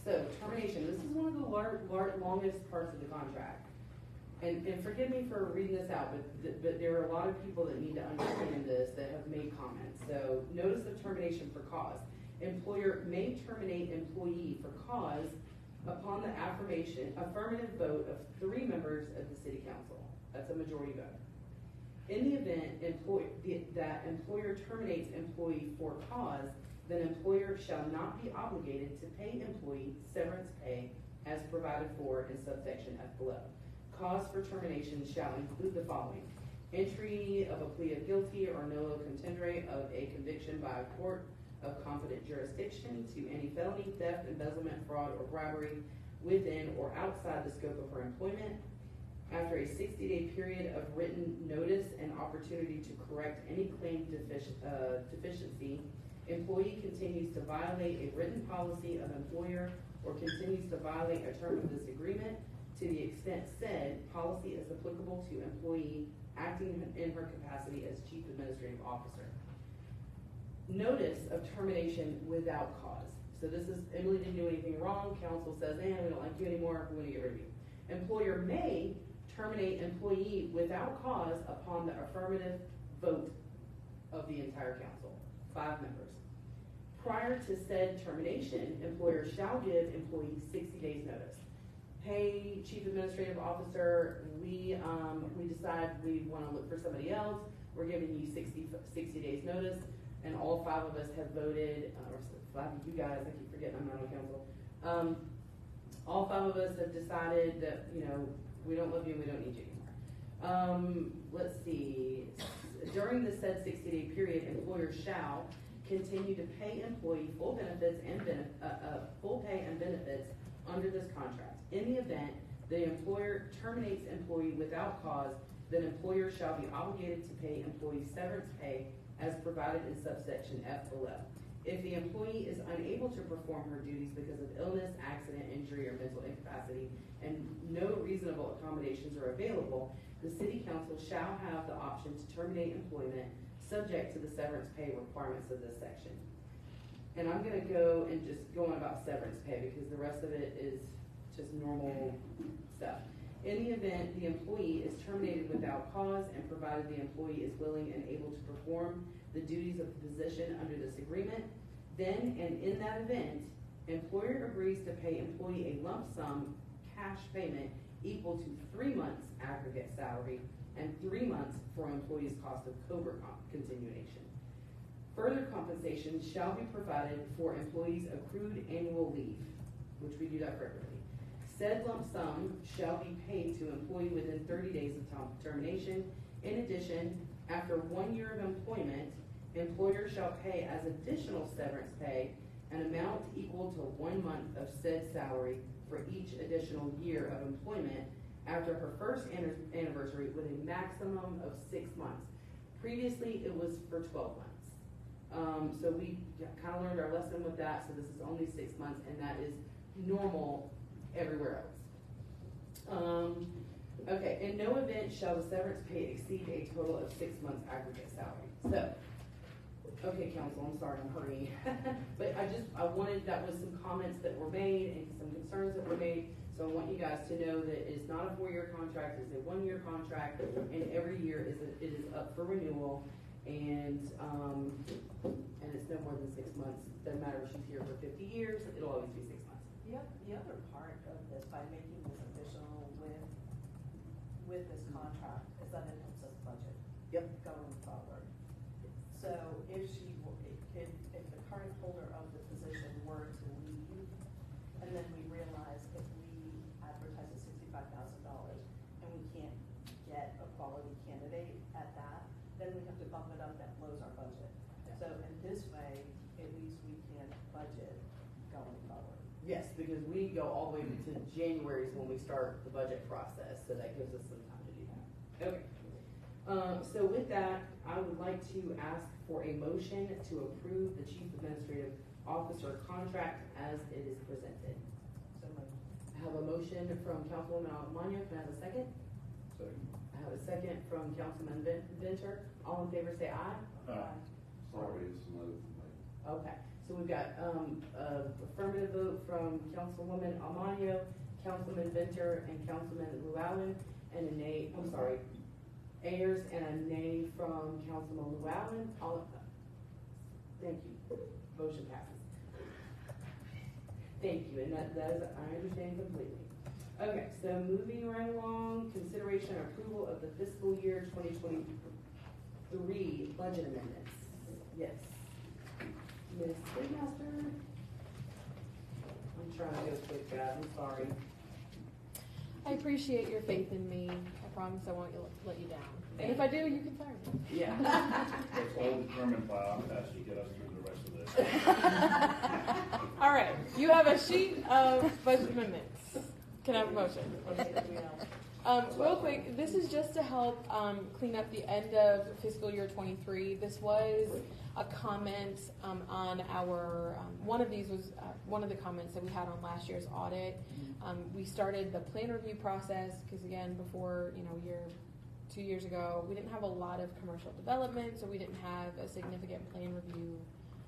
So termination, this is one of the longest parts of the contract. And forgive me for reading this out, but there are a lot of people that need to understand this that have made comments. So notice of termination for cause. Employer may terminate employee for cause upon the affirmative vote of 3 members of the city council. That's a majority vote. In the event that employer terminates employee for cause, then employer shall not be obligated to pay employee severance pay as provided for in subsection F below. Cause for termination shall include the following: entry of a plea of guilty or nolo contendere of a conviction by a court of competent jurisdiction to any felony, theft, embezzlement, fraud, or bribery within or outside the scope of her employment. After a 60-day period of written notice and opportunity to correct any claimed deficiency, employee continues to violate a written policy of employer or continues to violate a term of this agreement to the extent said policy is applicable to employee acting in her capacity as Chief Administrative Officer. Notice of termination without cause. So this is, Emily didn't do anything wrong, council says, we don't like you anymore, we want to get rid of you. Employer may terminate employee without cause upon the affirmative vote of the entire council, 5 members. Prior to said termination, employer shall give employee 60 days notice. Hey, Chief Administrative Officer, we decide we want to look for somebody else. We're giving you 60 days notice, and all 5 of us have voted, or 5 of you guys, I keep forgetting I'm not on council. All 5 of us have decided that, we don't love you and we don't need you anymore. Let's see. During the said 60-day period, employer shall continue to pay employee full benefits and full pay and benefits under this contract. In the event the employer terminates employee without cause, then employer shall be obligated to pay employee severance pay as provided in subsection F below. If the employee is unable to perform her duties because of illness, accident, injury, or mental incapacity, and no reasonable accommodations are available, the city council shall have the option to terminate employment subject to the severance pay requirements of this section. And I'm gonna go and just go on about severance pay because the rest of it is just normal stuff. In the event the employee is terminated without cause and provided the employee is willing and able to perform the duties of the position under this agreement, then and in that event, employer agrees to pay employee a lump sum cash payment equal to 3 months aggregate salary and 3 months for employee's cost of COBRA continuation. Further compensation shall be provided for employees' accrued annual leave, which we do that for everybody. Said lump sum shall be paid to employee within 30 days of termination. In addition, after 1 year of employment, employer shall pay as additional severance pay an amount equal to 1 month of said salary for each additional year of employment after her first anniversary with a maximum of 6 months. Previously, it was for 12 months. So we kind of learned our lesson with that, so this is only 6 months, and that is normal everywhere else. Okay, in no event shall the severance pay exceed a total of 6 months aggregate salary. So, okay, council, I'm sorry, I'm hurrying. But I wanted, that was some comments that were made and some concerns that were made. So I want you guys to know that it's not a 4-year contract, it's a 1-year contract, and every year it is up for renewal, and it's no more than 6 months. Doesn't matter if she's here for 50 years, it'll always be 6 months. The other part of this, by making this official with this contract, is that it helps us budget. Yep. Going forward. So if the current holder of the position were to leave, and then we realize if we advertise at $65,000 and we can't get a quality candidate at that, then we have to bump it up, that blows our budget. So in this way, at least we can budget going forward. Yes, because we go all the way to January is when we start the budget process, so that gives us some time to do that. Okay. So with that, I would like to ask for a motion to approve the Chief Administrative Officer contract as it is presented. So moved. I have a motion from Councilwoman Almano. Can I have a second? Second. I have a second from Councilman Venter. All in favor say aye. Sorry, it's another thing. Okay, so we've got affirmative vote from Councilwoman Almano, Councilman Venter, and Councilman Llewellyn, and a nay, I'm sorry, Ayers, and a nay from Councilman Llewellyn. Thank you. Motion passes. Thank you, and that is, I understand completely. Okay, so moving right along, consideration and approval of the fiscal year 2023 budget amendments. Yes. Ms. Springmaster? I'm trying to go quick, guys, I'm sorry. I appreciate your faith in me. I promise I won't let you down. And if I do, you can fire me. Yeah. It's all determined by our capacity to get us through the rest of this. All right, you have a sheet of budget amendments. Can I have a motion? Real quick, this is just to help clean up the end of fiscal year 23. This was a comment on our, one of these was one of the comments that we had on last year's audit. We started the plan review process because again, before, 2 years ago, we didn't have a lot of commercial development, so we didn't have a significant plan review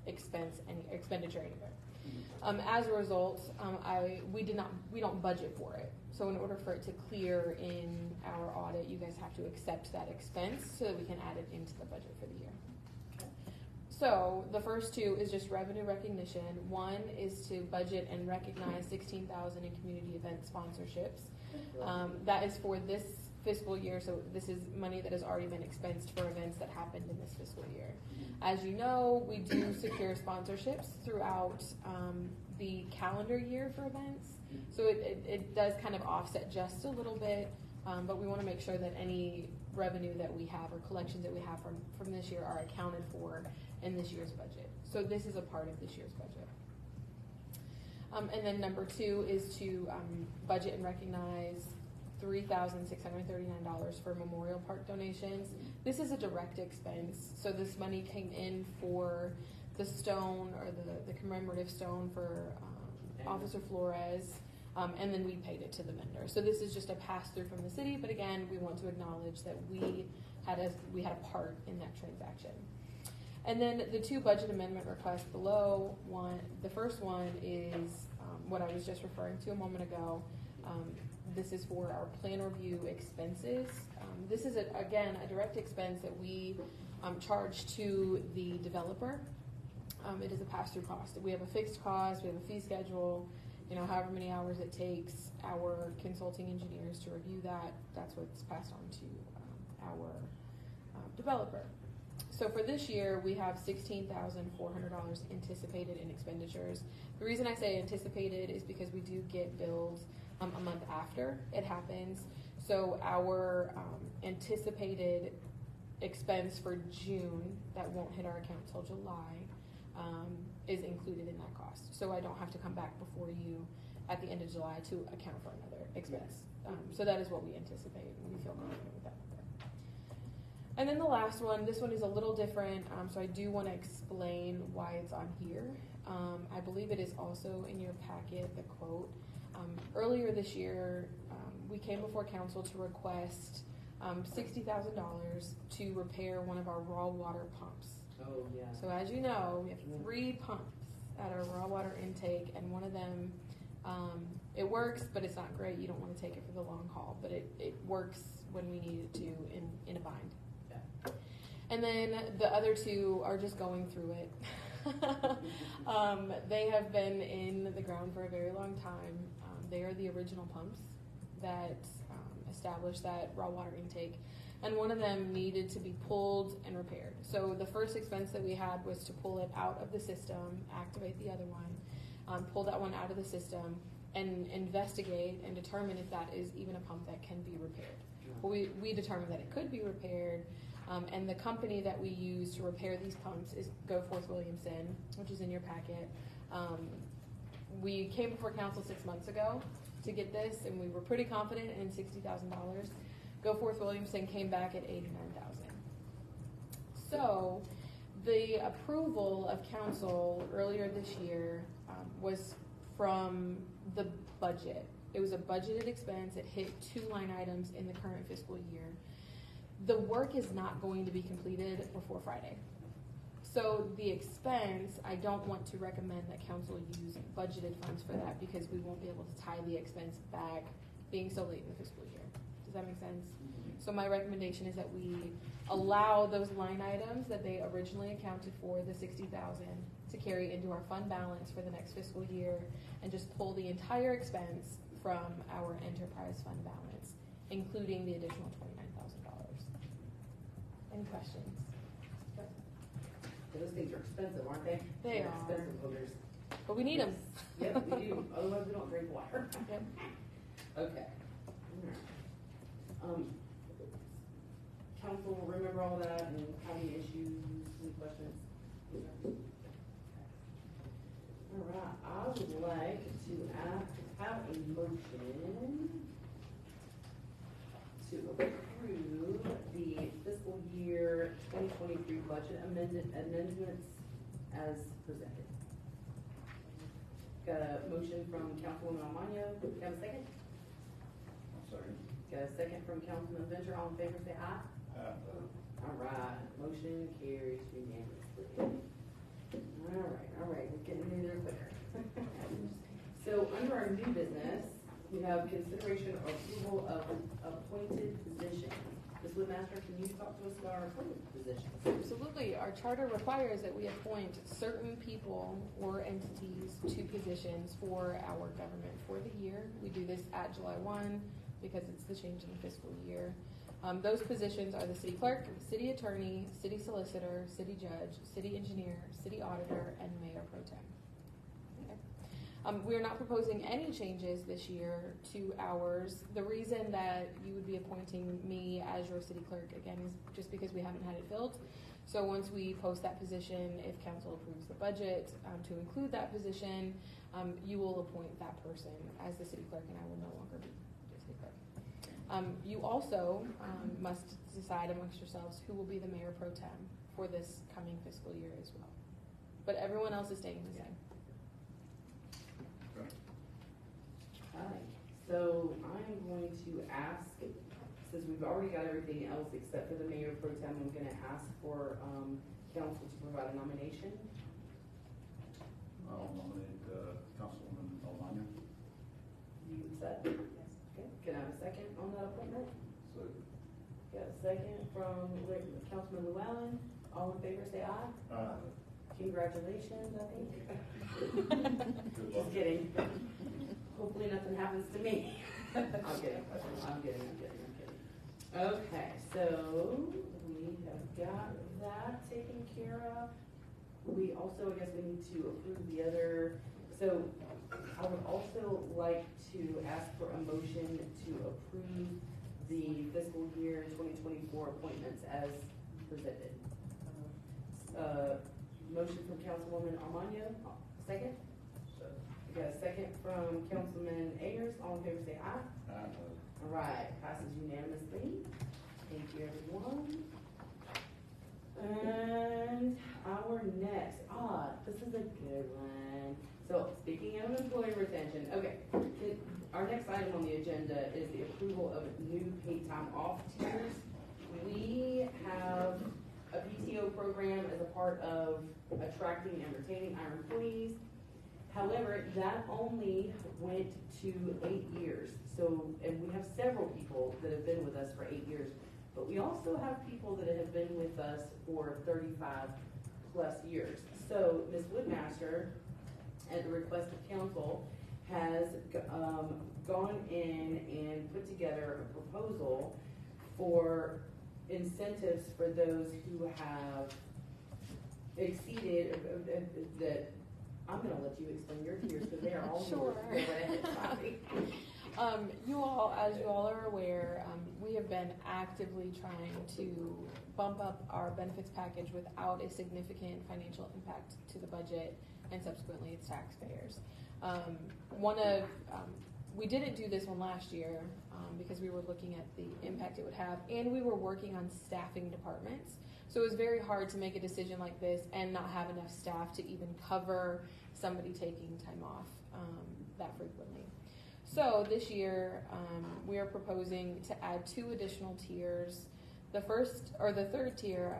expenditure anywhere. As a result, we don't budget for it. So in order for it to clear in our audit, you guys have to accept that expense so that we can add it into the budget for the year. So the first two is just revenue recognition. One is to budget and recognize $16,000 in community event sponsorships. That is for this fiscal year, so this is money that has already been expensed for events that happened in this fiscal year. As you know, we do secure sponsorships throughout the calendar year for events, so it does kind of offset just a little bit, but we want to make sure that any revenue that we have or collections that we have from this year are accounted for in this year's budget. So this is a part of this year's budget. And then number two is to budget and recognize $3,639 for Memorial Park donations. This is a direct expense, so this money came in for the stone or the commemorative stone for Officer Flores, and then we paid it to the vendor. So this is just a pass-through from the city, but again, we want to acknowledge that we had a part in that transaction. And then the two budget amendment requests below, the first one is what I was just referring to a moment ago. This is for our plan review expenses. This is, again, a direct expense that we charge to the developer. It is a pass-through cost. We have a fixed cost, we have a fee schedule, however many hours it takes our consulting engineers to review that, that's what's passed on to our developer. So for this year, we have $16,400 anticipated in expenditures. The reason I say anticipated is because we do get billed a month after it happens. So our anticipated expense for June that won't hit our account till July is included in that cost. So I don't have to come back before you at the end of July to account for another expense. So that is what we anticipate, and we feel confident with that number. And then the last one, this one is a little different, so I do want to explain why it's on here. I believe it is also in your packet, the quote. Earlier this year, we came before council to request $60,000 to repair one of our raw water pumps. Oh, yeah. So as you know, we have 3 pumps at our raw water intake, and one of them, it works, but it's not great. You don't want to take it for the long haul, but it works when we need it to in a bind. Yeah. And then the other 2 are just going through it. They have been in the ground for a very long time. They are the original pumps that established that raw water intake, and one of them needed to be pulled and repaired. So the first expense that we had was to pull it out of the system, activate the other one, pull that one out of the system, and investigate and determine if that is even a pump that can be repaired. Well, we determined that it could be repaired, and the company that we use to repair these pumps is Goforth Williamson, which is in your packet. We came before council 6 months ago to get this, and we were pretty confident in $60,000. Goforth Williamson came back at $89,000. So the approval of council earlier this year was from the budget. It was a budgeted expense. It hit 2 line items in the current fiscal year. The work is not going to be completed before Friday. So the expense, I don't want to recommend that council use budgeted funds for that because we won't be able to tie the expense back being so late in the fiscal year. Does that make sense? So my recommendation is that we allow those line items that they originally accounted for, the $60,000, to carry into our fund balance for the next fiscal year and just pull the entire expense from our enterprise fund balance, including the additional $29,000. Any questions? Those things are expensive, aren't they? They They're are. expensive boogers. But we need them. Yep, we do, otherwise we don't drink water. Yep. Okay. Alright. Council, remember all that and have any issues, any questions? Alright, I would like to have a motion to approve the fiscal year 2023 budget amendments as presented. Got a motion from Councilwoman Almaño, do you have a second? Second. Got a second from Councilman Venture, all in favor say aye. All right, motion carries unanimously. All right, we're getting in there quicker. So under our new business, we have consideration or approval of appointed positions. Ms. Woodmaster, can you talk to us about our appointed positions? Absolutely. Our charter requires that we appoint certain people or entities to positions for our government for the year. We do this at July 1 because it's the change in the fiscal year. Those positions are the city clerk, city attorney, city solicitor, city judge, city engineer, city auditor, and mayor pro tem. Okay. We are not proposing any changes this year to ours. The reason that you would be appointing me as your city clerk, again, is just because we haven't had it filled. So once we post that position, if council approves the budget to include that position, you will appoint that person as the city clerk, and I will no longer be the city clerk. You also must decide amongst yourselves who will be the mayor pro tem for this coming fiscal year as well. But everyone else is staying the same. Alright, so I'm going to ask, since we've already got everything else except for the mayor pro tem, I'm gonna ask for, council to provide a nomination. I'll nominate, Councilwoman Almaño. You accept? Yes. Okay, can I have a second on that appointment? So, Got a second from Councilman Llewellyn, all in favor say aye. Congratulations, I think. good luck. Just kidding. Hopefully nothing happens to me. I'm kidding. Okay, so we have got that taken care of. We also, I guess we need to approve the other, so I would also like to ask for a motion to approve the fiscal year 2024 appointments as presented. Motion from Councilwoman Almaño, second? We got a second from Councilman Ayers, all in favor say aye. All right, passes unanimously. Thank you, everyone. And our next, this is a good one. So speaking of employee retention, okay. Our next item on the agenda is the approval of new paid time off tiers. We have a PTO program as a part of attracting and retaining our employees. However, that only went to 8 years. So, and we have several people that have been with us for 8 years, but we also have people that have been with us for 35 plus years. So Ms. Woodmaster, at the request of council, has gone in and put together a proposal for incentives for those who have exceeded that. I'm gonna let you explain your tiers because they are all Sure. Sorry. You all, as you all are aware, we have been actively trying to bump up our benefits package without a significant financial impact to the budget and subsequently its taxpayers. We didn't do this one last year because we were looking at the impact it would have, and we were working on staffing departments. So it was very hard to make a decision like this and not have enough staff to even cover somebody taking time off that frequently. So this year, we are proposing to add 2 additional tiers. The third tier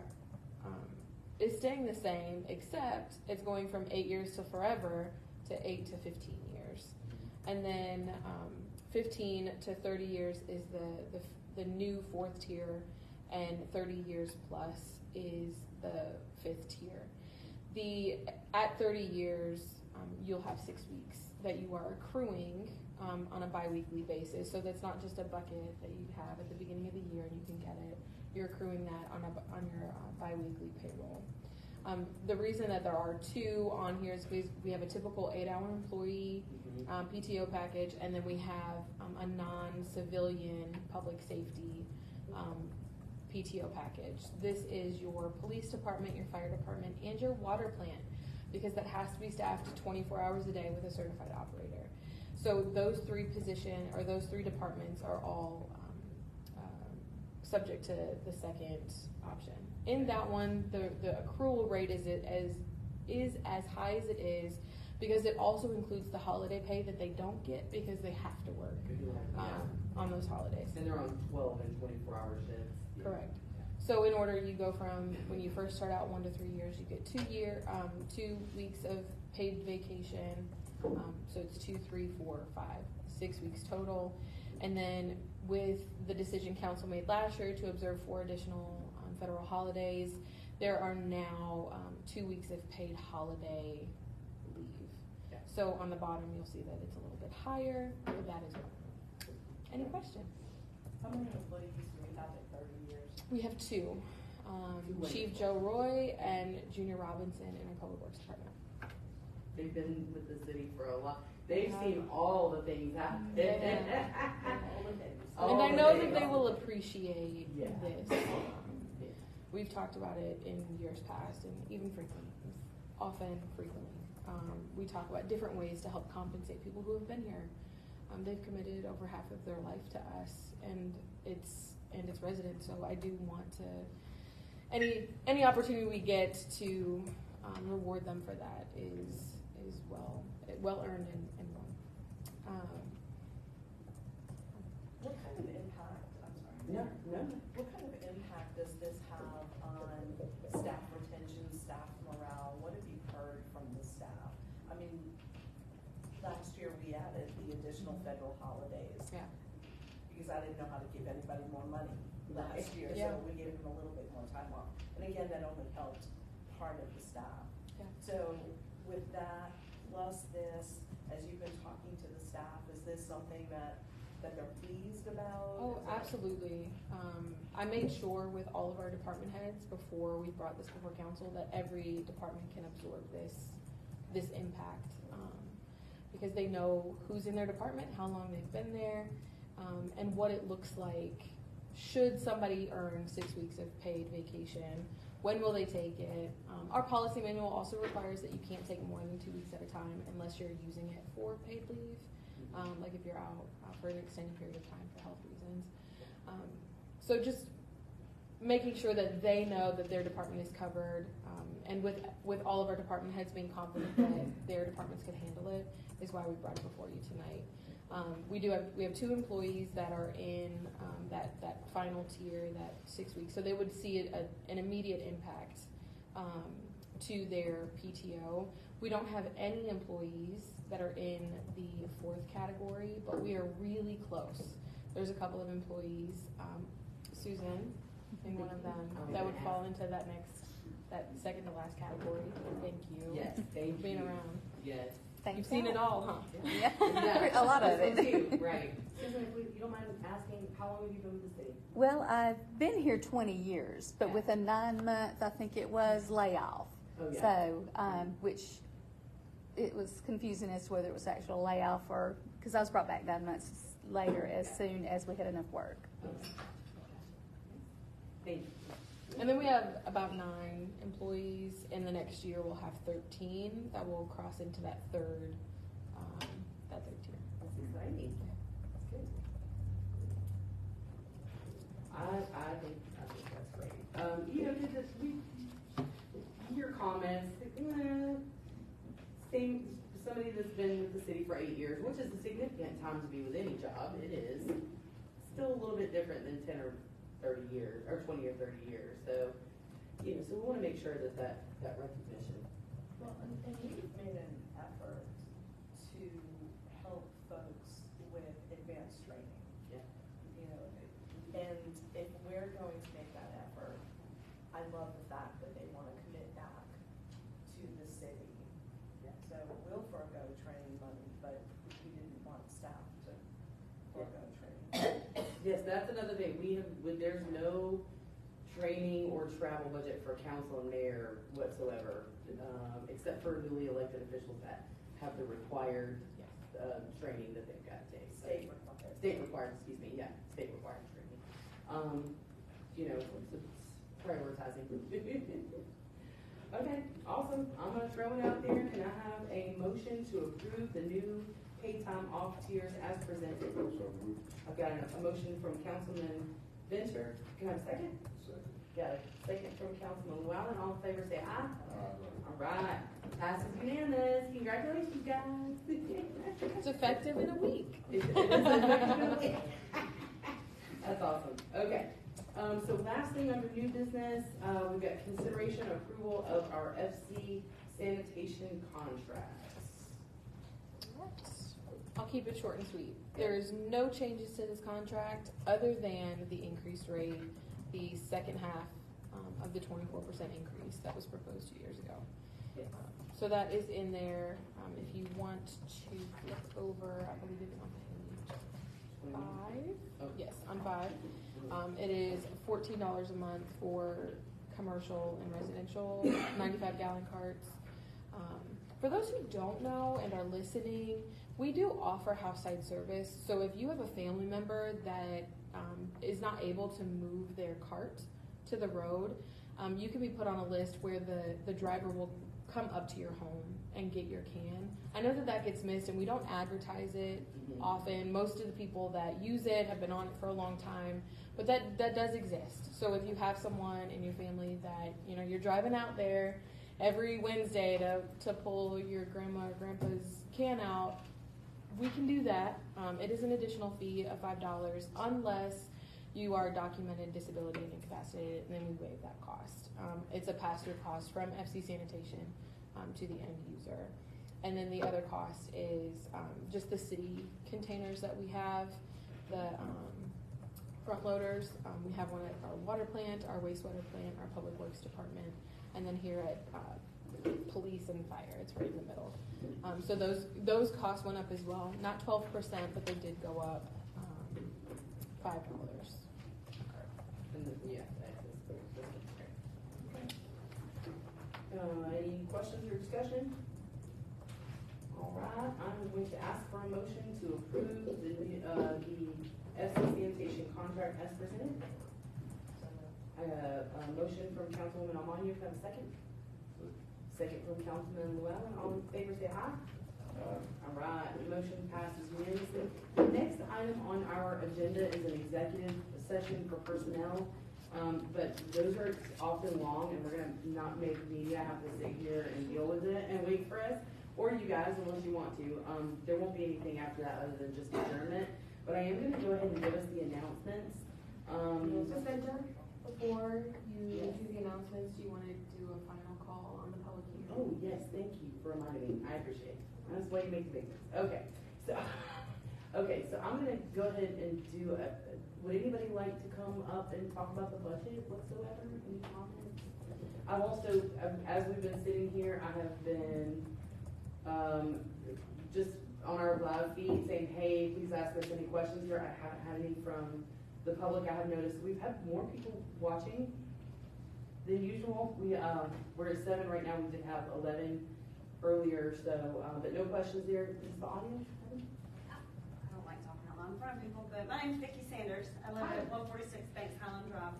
is staying the same, except it's going from 8 years to forever to 8 to 15 years. And then 15 to 30 years is the new 4th tier, and 30 years plus is the 5th tier. At 30 years, you'll have 6 weeks that you are accruing on a biweekly basis. So that's not just a bucket that you have at the beginning of the year and you can get it. You're accruing that on your biweekly payroll. The reason that there are two on here is because we have a typical 8-hour employee PTO package, and then we have a non-civilian public safety PTO package. This is your police department, your fire department, and your water plant, because that has to be staffed 24 hours a day with a certified operator. So those three departments are all subject to the second option. In that one, the accrual rate is as high as it is because it also includes the holiday pay that they don't get because they have to work on those holidays. And they're on 12 and 24-hour shifts. Yeah. Correct. So in order, you go from when you first start out 1 to 3 years, you get 2 weeks of paid vacation. So it's 2, 3, 4, 5, 6 weeks total. And then with the decision council made last year to observe 4 additional federal holidays, there are now 2 weeks of paid holiday leave. Yeah. So on the bottom, you'll see that it's a little bit higher for that as well. Any questions? How many employees do we have at 30 years? We have 2. Chief Joe Roy and Junior Robinson in our Public Works Department. They've been with the city for a lot. They've seen all the things happen. And I know that they will appreciate Yeah. this. We've talked about it in years past and even frequently. We talk about different ways to help compensate people who have been here. They've committed over half of their life to us and its residents. So I do want to, any opportunity we get to reward them for that is well earned and won. What kind of impact, I'm sorry. No. What kind of impact does this have on staff retention, staff morale? What have you heard from the staff? I mean, last year we added the additional federal holidays. Yeah. Because I didn't know how to give anybody more money last year, Yeah. so we gave them a little bit more time off. And again, that only helped part of the staff. Yeah. So with that, plus this, as you've been talking to the staff, is this something that they're pleased about? Oh, absolutely. I made sure with all of our department heads before we brought this before council that every department can absorb this impact, because they know who's in their department, how long they've been there, and what it looks like should somebody earn 6 weeks of paid vacation. When will they take it? Our policy manual also requires that you can't take more than 2 weeks at a time unless you're using it for paid leave. Like if you're out for an extended period of time for health reasons. So just making sure that they know that their department is covered, and with all of our department heads being confident that their departments can handle it is why we brought it before you tonight. We have 2 employees that are in that final tier, that 6 weeks, so they would see an immediate impact to their PTO. We don't have any employees that are in the 4th category, but we are really close. There's a couple of employees, Susan, and one of them that would fall into that second to last category. Thank you. Yes, thank you. For being around. Yes. You've seen it all, huh? Yeah, Yeah. a lot of This it. one too, right. Susan, if you don't mind asking, how long have you been with the city? Well, I've been here 20 years, but with a 9-month, I think it was, layoff. Oh, yeah. So, which it was confusing as to whether it was actual layoff or, because I was brought back 9 months later as soon as we had enough work. Thank you. And then we have about 9 employees. In the next year, we'll have 13 that will cross into that third tier. That's exciting. That's good. I think that's great. You know, your comments, somebody that's been with the city for 8 years, which is a significant time to be with any job, it is, still a little bit different than 10 or 30 years, or 20 or 30 years, so, you know, so we wanna make sure that recognition. Well, and you've made an effort to help folks with advanced training. Yeah. You know, and if we're going to make that effort, I love the fact that they want to commit back to the city. Yeah. So we'll forego training money, but Yes, that's another thing, there's no training or travel budget for council and mayor whatsoever, except for newly elected officials that have the required, training that they've got to take. State required, excuse me, yeah, state required training. You know, it's prioritizing. Okay, awesome, I'm gonna throw it out there, can I have a motion to approve the new paid time off tiers as presented? I've got a motion from Councilman Venture, can I have a second? Got a second from Councilman Llewellyn, all in favor say aye. All right, passes unanimous, congratulations guys. It's effective in a week. That's awesome, okay. So last thing under new business, we've got consideration approval of our FC sanitation contracts. I'll keep it short and sweet. There's no changes to this contract other than the increased rate, the second half of the 24% increase that was proposed 2 years ago. Yes. So that is in there. If you want to flip over, I believe it's on page 5. Oh. Yes, on 5. It is $14 a month for commercial and residential 95-gallon carts. For those who don't know and are listening, we do offer house-side service. So if you have a family member that is not able to move their cart to the road, you can be put on a list where the driver will come up to your home and get your can. I know that gets missed and we don't advertise it often. Most of the people that use it have been on it for a long time, but that does exist. So if you have someone in your family that, you know, you're driving out there every Wednesday to pull your grandma or grandpa's can out, we can do that. It is an additional fee of $5 unless you are documented disability and incapacitated, and then we waive that cost. It's a pass-through cost from FC Sanitation to the end user. And then the other cost is just the city containers that we have, the front loaders. We have one at our water plant, our wastewater plant, our public works department, and then here at police and fire. It's right in the middle. So those costs went up as well. Not 12%, but they did go up $5. And then, yeah, any questions or discussion? All right, I'm going to ask for a motion to approve the FC sanitation contract as presented. I have a motion from Councilwoman Almaño. Can I have a second? Second from Councilman Llewellyn. All in favor say aye. All right, the motion passes unanimously. The next item on our agenda is an executive session for personnel. But those are often long, and we're gonna not make media have to sit here and deal with it and wait for us, or you guys, unless you want to. There won't be anything after that other than just adjournment. But I am gonna go ahead and give us the announcements. Before you do the announcements, do you want to do a final call on the public hearing? Oh, yes, thank you for reminding me. I appreciate it. That's why you make the big ones. Okay, so I'm gonna go ahead and do would anybody like to come up and talk about the budget whatsoever? Any comments? I've also, as we've been sitting here, I have been just on our live feed saying, hey, please ask us any questions here. I haven't had any from the public. I have noticed we've had more people watching than usual. We're at 7 right now. We did have 11 earlier, so but no questions there. Is the audience? I don't like talking out loud in front of people, but my name's Vicki Sanders. I live at 146 Banks Highland Drive.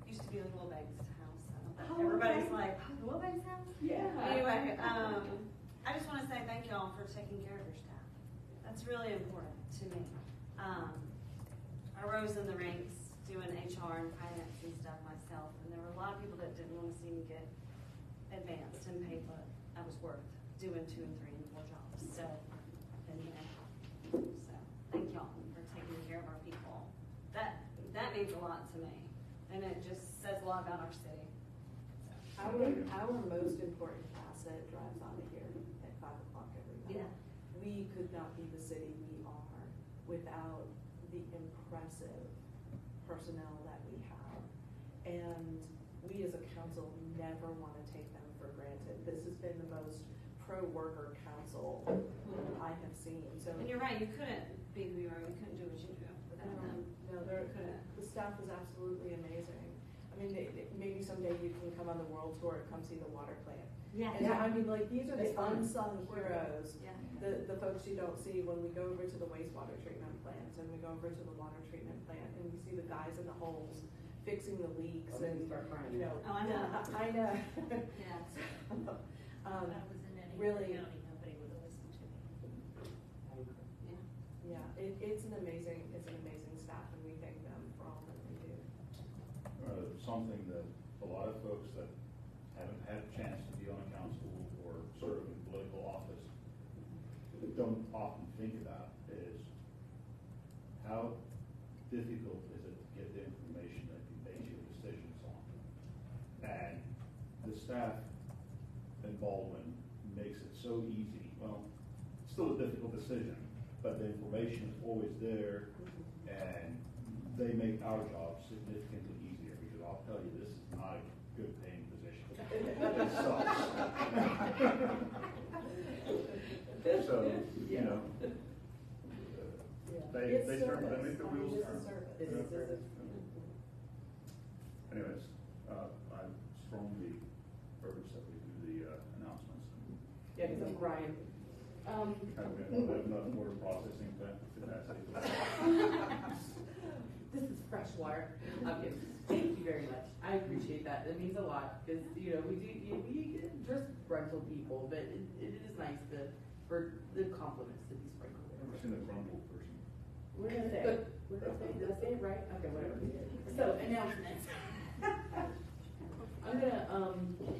Used to be the Little Banks house. So everybody's like, oh, the Little Banks house? Yeah. Anyway, I just want to say thank y'all for taking care of your staff. That's really important to me. I rose in the ranks doing HR and finance and stuff myself, and there were a lot of people that didn't want to see me get advanced and paid what I was worth doing 2 and 3 and 4 jobs. So, thank y'all for taking care of our people. That means a lot to me, and it just says a lot about our city. Our most important asset drives out of here at 5 o'clock every night. Yeah. We could not be the city we are without the impressive personnel that we have. And we as a council never want to take them for granted. This has been the most pro-worker council I have seen. So, And you're right, you couldn't be who you are, you couldn't do what you do without No, the staff is absolutely amazing. I mean, maybe someday you can come on the world tour and come see the water plant. Yeah. And I mean, like, these are the It's fun. unsung heroes, Yeah. the folks you don't see when we go over to the wastewater treatment plants and we go over to the water treatment plant and we see the guys in the holes fixing the leaks And and, start crying. you know. Oh, I know. I know. Yeah. If I was in any really- county, nobody would have listened to me. Yeah, it's an amazing staff and we thank them for all that they do. Something that a lot of folks that haven't had a chance to be on a council or serve in political office don't often think about is how difficult is it to get the information that you base your decisions on. And the staff in Baldwin makes it so easy. Well, it's still a difficult decision, but the information is always there, and they make our job significantly easier, because I'll tell you, this is not a good paying position. It sucks. So, you know, they It's certainly, they service. make the I mean, wheels this turn. is service. It is service. Anyways, I strongly urge that we do the announcements. Yeah, because I'm crying. I don't have enough water processing capacity. This is fresh water. Okay, thank you very much. I appreciate that. It means a lot, because, you know, we get rental people, but it is nice for the compliments to be sprinkled. I've never seen a grumble person. What did I say? What did I say? Did I say it right? Okay, whatever. So, announcements. I'm gonna,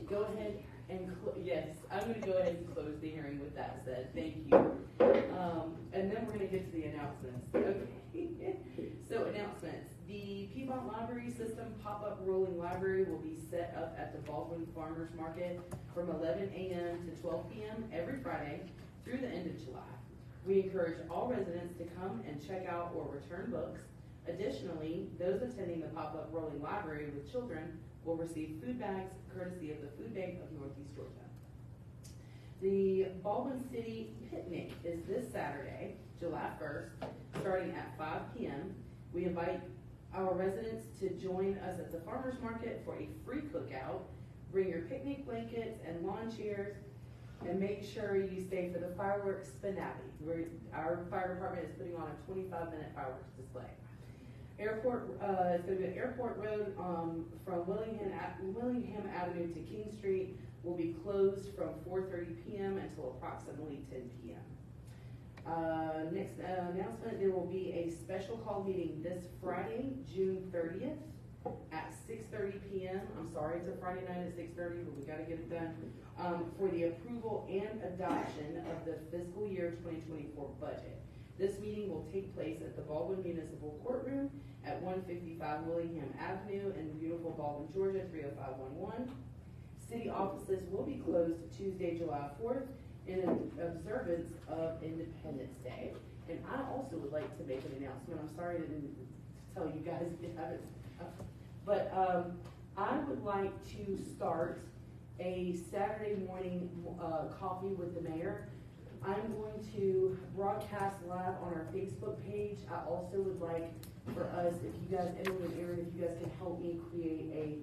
go ahead and, yes, I'm gonna go ahead and close the hearing with that said. Thank you. And then we're gonna get to the announcements. Okay. So, announcements. The Piedmont Library System pop-up rolling library will be set up at the Baldwin Farmers Market from 11 a.m. to 12 p.m. every Friday through the end of July. We encourage all residents to come and check out or return books. Additionally, those attending the pop-up rolling library with children will receive food bags courtesy of the Food Bank of Northeast Georgia. The Baldwin City Picnic is this Saturday, July 1st, starting at 5 p.m. We invite our residents to join us at the farmers market for a free cookout. Bring your picnic blankets and lawn chairs, and make sure you stay for the fireworks finale. Our fire department is putting on a 25-minute fireworks display. Airport, it's going to be an Airport Road from Willingham Avenue to King Street will be closed from 4:30 p.m. until approximately 10 p.m. Next announcement, there will be a special call meeting this Friday, June 30th at 6:30 p.m. I'm sorry, it's a Friday night at 6:30, but we got to get it done, for the approval and adoption of the fiscal year 2024 budget. This meeting will take place at the Baldwin Municipal Courtroom at 155 Willingham Avenue in beautiful Baldwin, Georgia, 30511. City offices will be closed Tuesday, July 4th in observance of Independence Day. And I also would like to make an announcement. I'm sorry I didn't tell you guys if you haven't, but I would like to start a Saturday morning coffee with the mayor. I'm going to broadcast live on our Facebook page. I also would like for us, if you guys, Emily and Aaron, if you guys can help me create a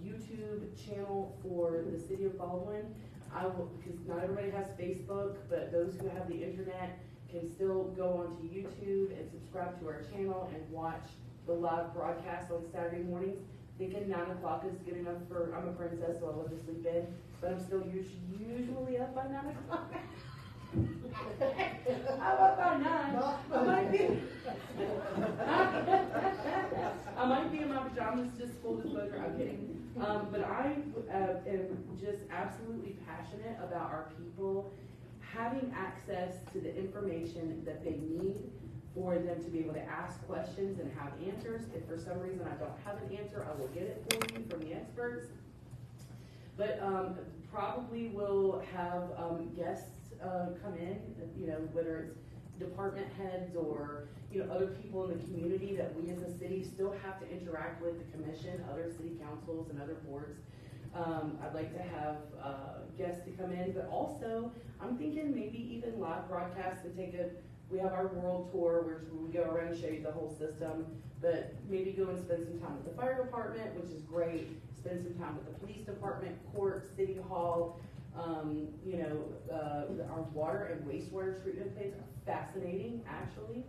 YouTube channel for the city of Baldwin. I will, because not everybody has Facebook, but those who have the internet can still go onto YouTube and subscribe to our channel and watch the live broadcast on Saturday mornings. Thinking 9 o'clock is good enough for, I'm a princess, so I love to sleep in, but I'm still usually up by 9 o'clock. I'm up by 9. I might be in my pajamas, just full disclosure, I'm kidding. But I am just absolutely passionate about our people having access to the information that they need for them to be able to ask questions and have answers. If for some reason I don't have an answer, I will get it for you from the experts. But probably will have guests come in, you know, whether it's department heads or, you know, other people in the community that we as a city still have to interact with, the commission, other city councils and other boards. I'd like to have guests to come in, but also I'm thinking maybe even live broadcasts to take We have our world tour, where we go around and show you the whole system, but maybe go and spend some time with the fire department, which is great. Spend some time with the police department, court, city hall. Our water and wastewater treatment plants are fascinating, actually.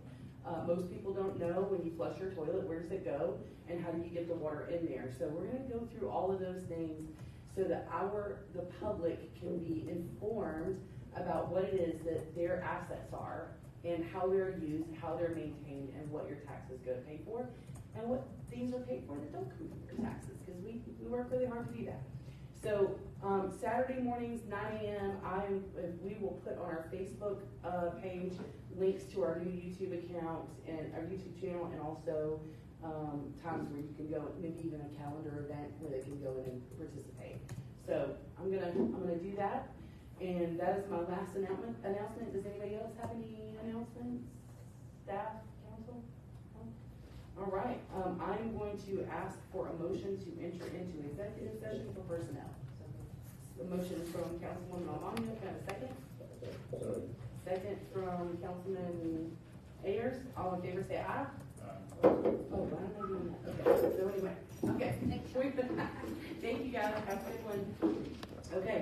Most people don't know when you flush your toilet, where does it go, and how do you get the water in there? So we're gonna go through all of those things so that the public can be informed about what it is that their assets are and how they're used, how they're maintained, and what your taxes go to pay for, and what things are paid for that don't come from your taxes, because we work really hard to do that. So, Saturday mornings, 9 a.m., we will put on our Facebook page links to our new YouTube account and our YouTube channel, and also times where you can go, maybe even a calendar event where they can go in and participate. So I'm gonna do that, and that is my last announcement. Does anybody else have any announcements? Staff, council? No? All right, I'm going to ask for a motion to enter into executive session for personnel. The motion is from Councilwoman Almonte. Can I have a second? Second from Councilman Ayers. All in favor say aye. Oh, why am I doing that? Okay, so anyway, okay. Thank you guys, have a good one. Okay.